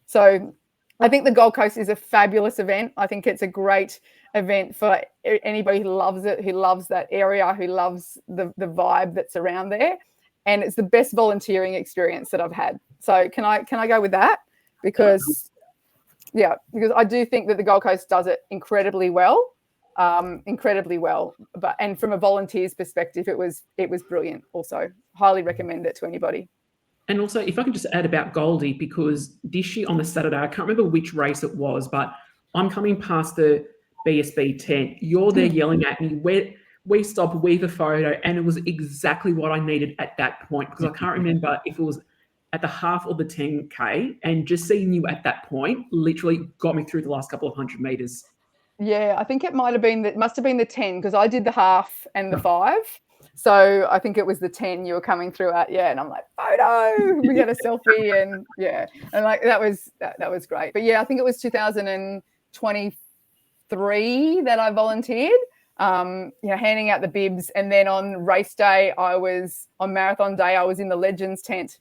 So I think the Gold Coast is a fabulous event. I think it's a great event for anybody who loves it, who loves that area, who loves the vibe that's around there. And it's the best volunteering experience that I've had. So can I go with that? Because I do think that the Gold Coast does it incredibly well. But from a volunteer's perspective, it was brilliant. Also, highly recommend it to anybody. And also, if I can just add about Goldie, because this year on the Saturday, I can't remember which race it was, but I'm coming past the BSB tent. You're there yelling at me. We stopped, we have a photo, and it was exactly what I needed at that point, because I can't remember if it was at the half or the 10K, and just seeing you at that point literally got me through the last couple of 100 meters. Yeah, I think it must have been the 10, because I did the half and the 5. So I think it was the 10 you were coming through at. Yeah. And I'm like, photo, we got a selfie, and and like that was great. But yeah, I think it was 2023 that I volunteered, handing out the bibs. And then on race day, on marathon day, I was in the Legends tent,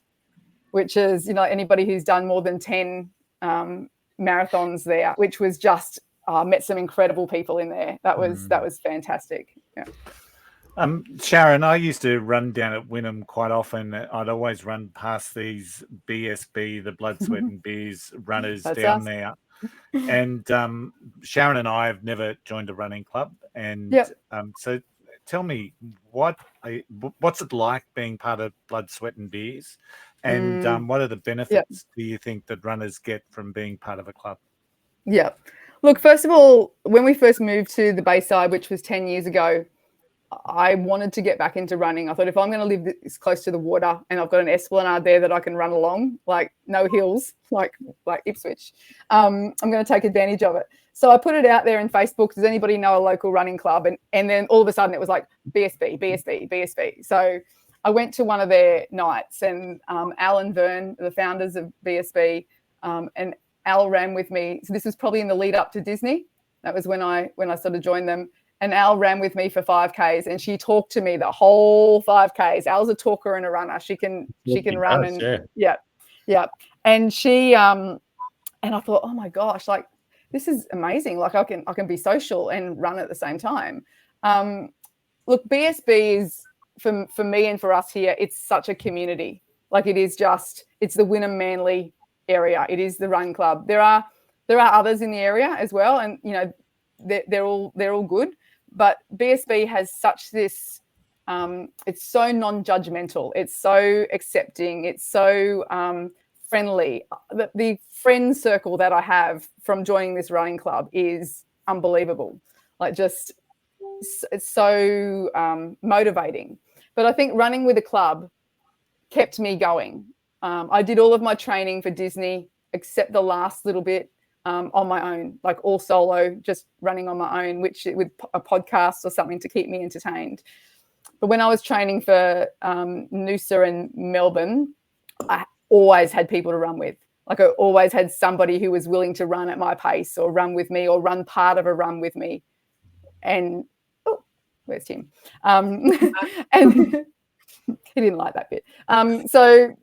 which is, anybody who's done more than 10 marathons there, which was just, met some incredible people in there. That was fantastic. Yeah. Sharon, I used to run down at Wynnum quite often. I'd always run past these BSB, the Blood, Sweat and Beers runners down there. And Sharon and I have never joined a running club. And so tell me, what's it like being part of Blood, Sweat and Beers? And what are the benefits do you think that runners get from being part of a club? Yeah. Look, first of all, when we first moved to the Bayside, which was 10 years ago, I wanted to get back into running. I thought, if I'm going to live this close to the water and I've got an esplanade there that I can run along, like no hills, like Ipswich, I'm going to take advantage of it. So I put it out there in Facebook. Does anybody know a local running club? And then all of a sudden it was like BSB. So I went to one of their nights, and Al and Vern, the founders of BSB, and Al ran with me. So this was probably in the lead up to Disney. That was when I sort of joined them. And Al ran with me for 5Ks, and she talked to me the whole 5Ks. Al's a talker and a runner. She can run, and yeah. And she and I thought, oh my gosh, like this is amazing. Like I can be social and run at the same time. Look, BSB is for me and for us here, it's such a community. Like it's the Wynnum Manly area. It is the run club. There are others in the area as well, and they're all good. But BSB has such this, it's so non-judgmental. It's so accepting. It's so friendly. The friend circle that I have from joining this running club is unbelievable. Like it's so motivating. But I think running with a club kept me going. I did all of my training for Disney, except the last little bit. On my own, like all solo, just running on my own, with a podcast or something to keep me entertained. But when I was training for Noosa and Melbourne, I always had people to run with. Like I always had somebody who was willing to run at my pace or run with me or run part of a run with me. And where's Tim? And he didn't like that bit. So,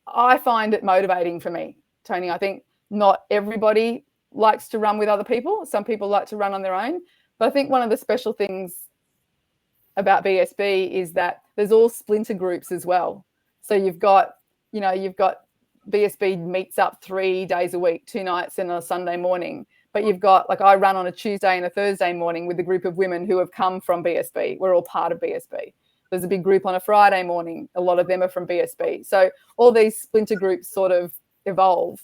I find it motivating for me, Tony. I think not everybody likes to run with other people. Some people like to run on their own. But I think one of the special things about BSB is that there's all splinter groups as well. So you've got BSB meets up 3 days a week, 2 nights and a Sunday morning. But you've got, like I run on a Tuesday and a Thursday morning with a group of women who have come from BSB. We're all part of BSB. There's a big group on a Friday morning. A lot of them are from BSB. So all these splinter groups sort of evolve.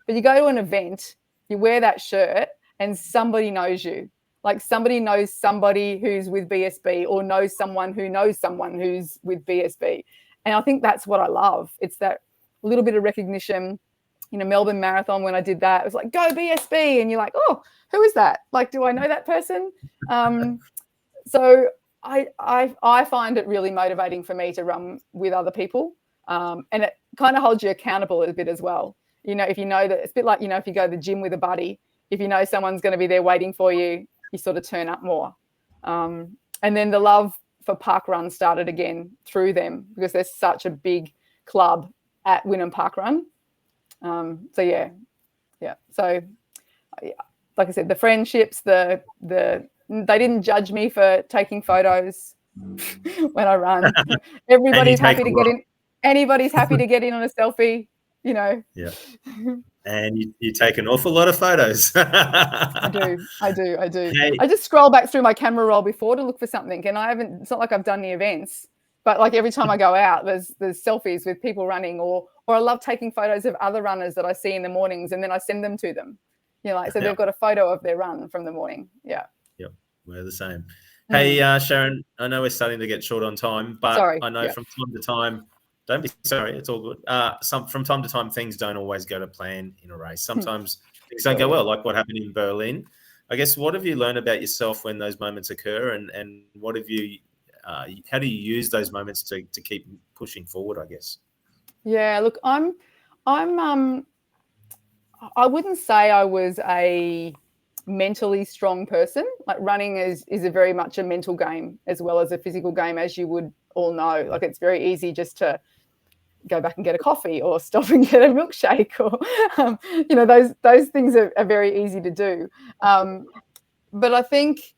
But you go to an event, you wear that shirt, and somebody knows you. Like somebody knows somebody who's with BSB or knows someone who's with BSB. And I think that's what I love. It's that little bit of recognition. Melbourne Marathon, when I did that, it was like, go BSB. And you're like, oh, who is that? Like, do I know that person? So I find it really motivating for me to run with other people. And it kind of holds you accountable a bit as well. If you know that, it's a bit like, if you go to the gym with a buddy, if you know someone's going to be there waiting for you, you sort of turn up more. And then the love for park run started again through them, because there's such a big club at Wynnum Park Run. So yeah. So like I said, the friendships, they didn't judge me for taking photos when I run. Everybody's happy to get in. Anybody's happy to get in on a selfie, Yeah. And you take an awful lot of photos. I do. Hey. I just scroll back through my camera roll before to look for something, and it's not like I've done the events, but like every time I go out, there's selfies with people running, or I love taking photos of other runners that I see in the mornings, and then I send them to them. So they've got a photo of their run from the morning. Yeah. Yep. We're the same. Hey, Sharon, I know we're starting to get short on time, but I know from time to time, don't be sorry, it's all good. From time to time, things don't always go to plan in a race. Sometimes things don't go well, like what happened in Berlin. I guess, what have you learned about yourself when those moments occur, and what have you, how do you use those moments to keep pushing forward, I guess? Yeah, look, I wouldn't say I was a mentally strong person. Like, running is a very much a mental game as well as a physical game, as you would all know. Like, it's very easy just to go back and get a coffee or stop and get a milkshake, or those things are very easy to do. But I think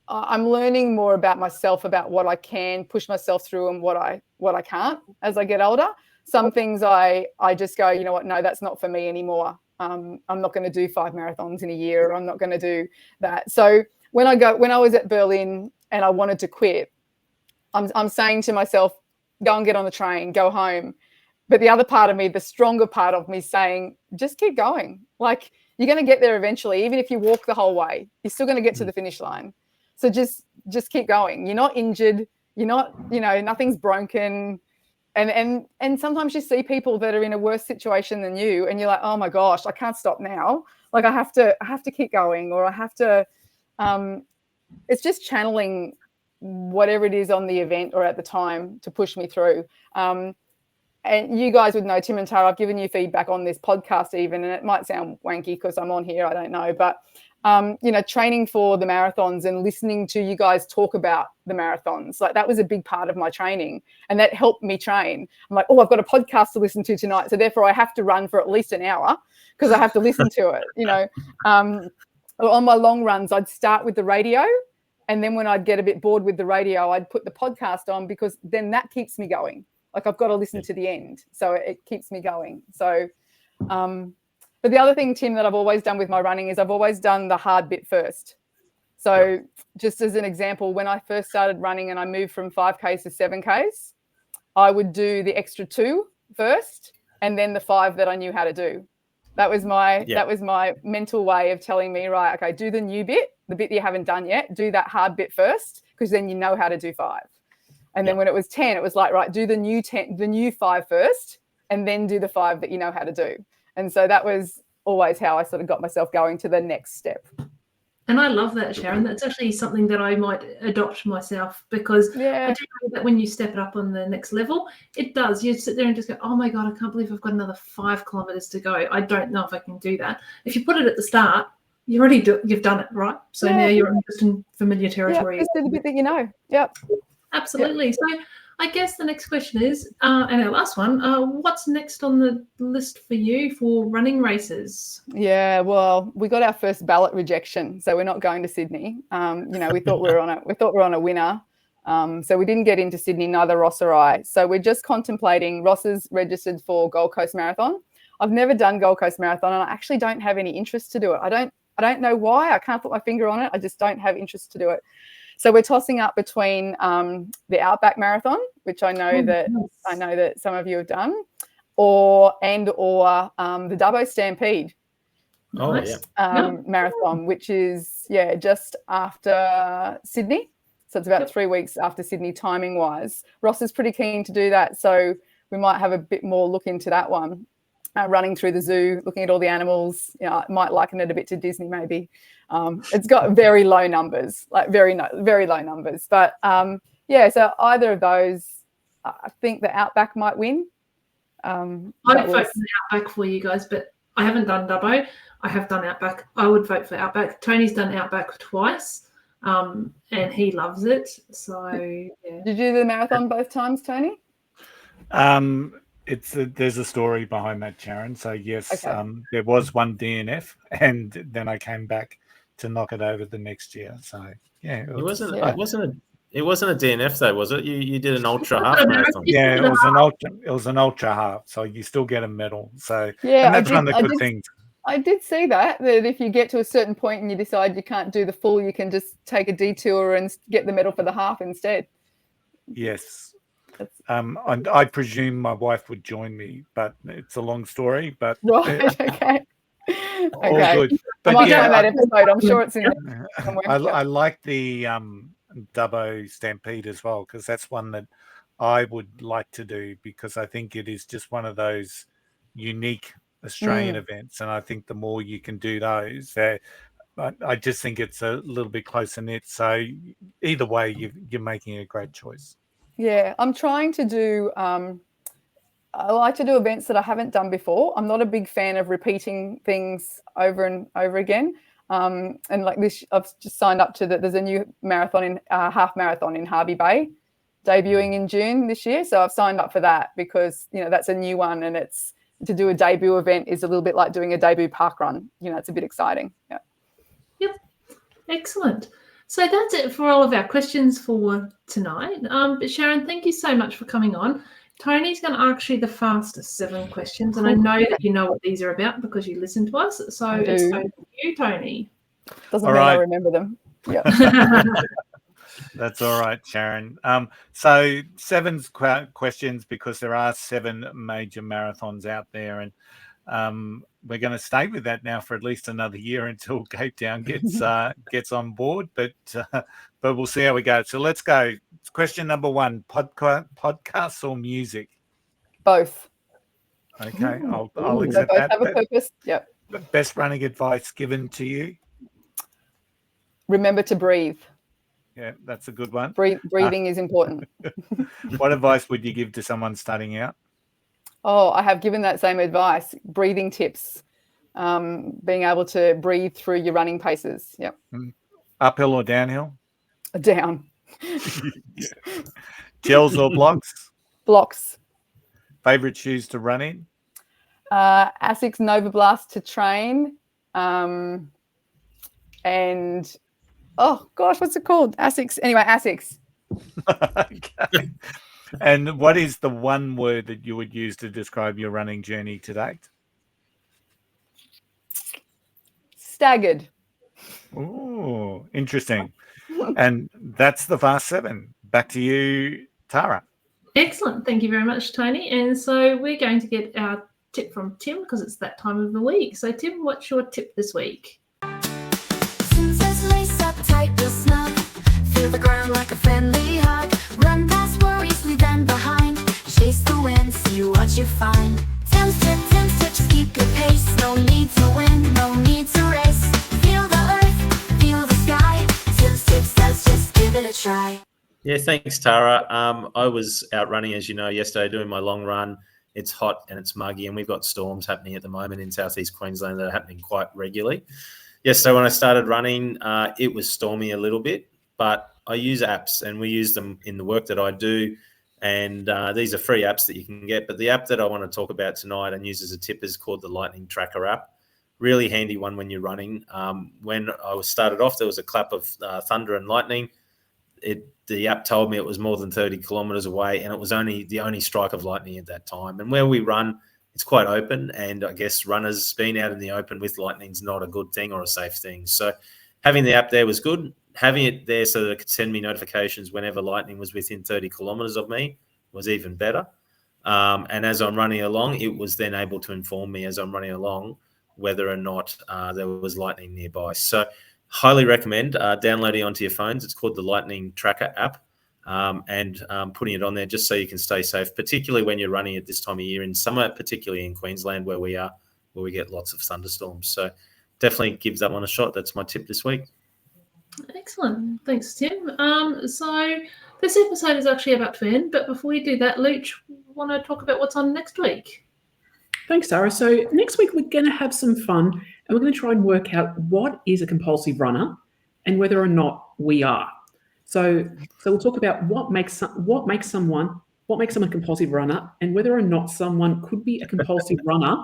I'm learning more about myself, about what I can push myself through and what I can't as I get older. Some things I just go, you know what, no, that's not for me anymore. I'm not going to do 5 marathons in a year, or I'm not going to do that. So when I was at Berlin and I wanted to quit, I'm saying to myself, go and get on the train, go home. But the other part of me, the stronger part of me, saying, just keep going. Like, you're going to get there eventually. Even if you walk the whole way, you're still going to get to the finish line. So just keep going. You're not injured. You're not, nothing's broken. And sometimes you see people that are in a worse situation than you, and you're like, oh my gosh, I can't stop now. Like, I have to keep going, or I have to. It's just channeling whatever it is on the event or at the time to push me through. And you guys would know, Tim and Tara, I've given you feedback on this podcast even, and it might sound wanky because I'm on here, I don't know, but training for the marathons and listening to you guys talk about the marathons, like, that was a big part of my training, and that helped me train. I'm like, oh, I've got a podcast to listen to tonight, so therefore I have to run for at least an hour because I have to listen to it. On my long runs, I'd start with the radio, and then when I'd get a bit bored with the radio, I'd put the podcast on, because then that keeps me going. Like, I've got to listen to the end, so it keeps me going. So but the other thing, Tim, that I've always done with my running is I've always done the hard bit first. So just as an example, when I first started running and I moved from 5Ks to 7Ks, I would do the extra 2 first, and then the 5 that I knew how to do. That was my mental way of telling me, right, okay, do the new bit, the bit that you haven't done yet, do that hard bit first, because then you know how to do 5. And then when it was 10, it was like, right, do the new 5 first, and then do the 5 that you know how to do. And so that was always how I sort of got myself going to the next step. And I love that, Sharon. That's actually something that I might adopt myself, because I do know that when you step it up on the next level, it does. You sit there and just go, oh my God, I can't believe I've got another 5 kilometers to go. I don't know if I can do that. If you put it at the start, you've done it, right? So now you're just in familiar territory. Just do the bit that you know. Yep. Absolutely. Yep. So I guess the next question is, and our last one, what's next on the list for you for running races? Yeah, well, we got our first ballot rejection, so we're not going to Sydney. We thought we were on a winner, so we didn't get into Sydney, neither Ross or I. So we're just contemplating. Ross is registered for Gold Coast Marathon. I've never done Gold Coast Marathon, and I actually don't have any interest to do it. I don't know why. I can't put my finger on it. I just don't have interest to do it. So we're tossing up between the Outback Marathon, which I know that some of you have done, or the Dubbo Stampede Marathon, which is just after Sydney. So it's about 3 weeks after Sydney timing wise. Ross is pretty keen to do that, so we might have a bit more look into that one. running through the zoo, looking at all the animals. I might liken it a bit to Disney maybe. It's got very low numbers, like very low numbers. But so either of those, I think the Outback might win. I'd vote for the Outback for you guys, but I haven't done Dubbo. I have done Outback. I would vote for Outback. Tony's done Outback twice, and he loves it. So, yeah. Did you do the marathon both times, Tony? There's a story behind that, Sharon. So yes, Okay. There was one DNF, and then I came back to knock it over the next year. So yeah, It wasn't a DNF though, was it? You did an ultra half marathon. Yeah, it was an ultra half, so you still get a medal. So Yeah, and that's one of the good things. I did see that if you get to a certain point and you decide you can't do the full, you can just take a detour and get the medal for the half instead. Yes. I presume my wife would join me, but it's a long story. But right, okay. All good. But I might find that episode. I'm sure it's in there somewhere. I like the Dubbo Stampede as well, because that's one that I would like to do, because I think it is just one of those unique Australian events, and I think the more you can do those, I just think it's a little bit closer knit. So either way, you're making a great choice. Yeah, I'm trying to do. I like to do events that I haven't done before. I'm not a big fan of repeating things over and over again. And like this, I've just signed up to there's a new marathon half marathon in Harvey Bay, debuting in June this year. So I've signed up for that because that's a new one, and it's to do a debut event is a little bit like doing a debut park run. It's a bit exciting. Yeah. Yep. Excellent. So that's it for all of our questions for tonight. But Sharon, thank you so much for coming on. Tony's going to ask you the fastest 7 questions, and I know that you know what these are about because you listen to us. So it's over to you, Tony. Doesn't mean I remember them. Yeah. That's all right, Sharon. So 7 questions because there are 7 major marathons out there, and we're going to stay with that now for at least another year until Cape Town gets on board. But we'll see how we go. So let's go. Question number 1: podcasts or music? Both. Okay, I'll accept both that. Have a purpose. Yep. Best running advice given to you? Remember to breathe. Yeah, that's a good one. Breathing is important. What advice would you give to someone starting out? Oh, I have given that same advice. Breathing tips. Being able to breathe through your running paces. Yep. Uphill or downhill? Down. Gels or blocks? Blocks. Favorite shoes to run in? Asics Nova Blast to train. And oh gosh, what's it called? Asics. Anyway, Asics. Okay. And what is the one word that you would use to describe your running journey to date? Staggered. Oh, interesting. And that's the fast 7. Back to you, Tara. Excellent. Thank you very much, Tony. And so we're going to get our tip from Tim because it's that time of the week. So, Tim, what's your tip this week? Lace up tight, real snug. Feel the ground like a friendly hug. Run past worries, leave them behind. Chase the wind, see what you find. Tim's tip, just keep your pace. No need to win, no need to race. Feel the earth, feel the sky. Tim's tips does just give it a try. Yeah, thanks, Tara. I was out running, as you know, yesterday doing my long run. It's hot and it's muggy, and we've got storms happening at the moment in southeast Queensland that are happening quite regularly. Yesterday when I started running, it was stormy a little bit, but I use apps, and we use them in the work that I do. And these are free apps that you can get. But the app that I want to talk about tonight and use as a tip is called the Lightning Tracker app. Really handy one when you're running. When I was started off, there was a clap of thunder and lightning. The app told me it was more than 30 kilometres away, and it was the only strike of lightning at that time. And where we run, it's quite open, and I guess runners being out in the open with lightning's not a good thing or a safe thing. So having the app there was good. Having it there so that it could send me notifications whenever lightning was within 30 kilometres of me was even better. And as I'm running along, it was then able to inform me as I'm running along whether or not there was lightning nearby. So highly recommend downloading onto your phones. It's called the Lightning Tracker app. and putting it on there just so you can stay safe, particularly when you're running at this time of year in summer, particularly in Queensland where we get lots of thunderstorms. So definitely give that one a shot. That's my tip this week. Excellent. Thanks, Tim. So this episode is actually about to end, but before we do that, Luch, want to talk about what's on next week? Thanks, Sarah. So next week we're going to have some fun, and we're going to try and work out what is a compulsive runner and whether or not we are. So we'll talk about what makes someone a compulsive runner and whether or not someone could be a compulsive runner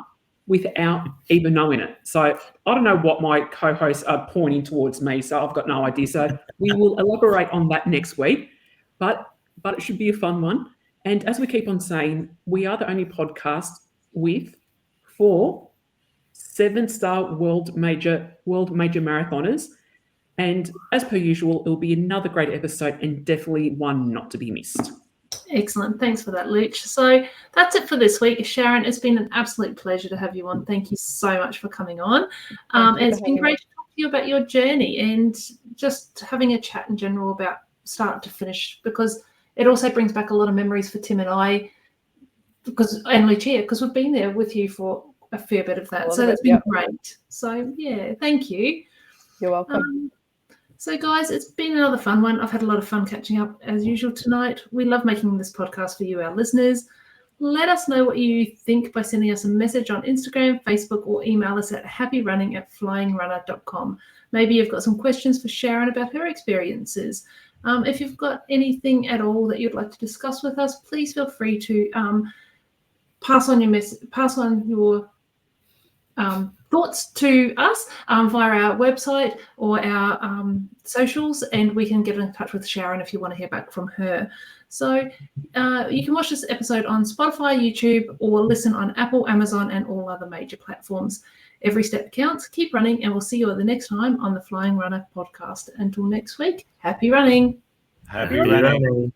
without even knowing it. So I don't know what my co-hosts are pointing towards me, so I've got no idea. So we will elaborate on that next week, but it should be a fun one. And as we keep on saying, we are the only podcast with 4 7-star world major marathoners. And as per usual, it will be another great episode and definitely one not to be missed. Excellent. Thanks for that, Luch. So that's it for this week. Sharon, it's been an absolute pleasure to have you on. Thank you so much for coming on. And it's been great to talk to you about your journey and just having a chat in general about start to finish, because it also brings back a lot of memories for Tim and I, and Lucia, because we've been there with you for a fair bit of that. So that's been great. So, yeah, thank you. You're welcome. So, guys, it's been another fun one. I've had a lot of fun catching up as usual tonight. We love making this podcast for you, our listeners. Let us know what you think by sending us a message on Instagram, Facebook, or email us at happyrunning@flyingrunner.com. Maybe you've got some questions for Sharon about her experiences. If you've got anything at all that you'd like to discuss with us, please feel free to pass on your thoughts to us via our website or our socials, and we can get in touch with Sharon if you want to hear back from her. So you can watch this episode on Spotify, YouTube, or listen on Apple, Amazon, and all other major platforms. Every step counts. Keep running, and we'll see you the next time on the Flying Runr Podcast. Until next week, happy running. Happy running.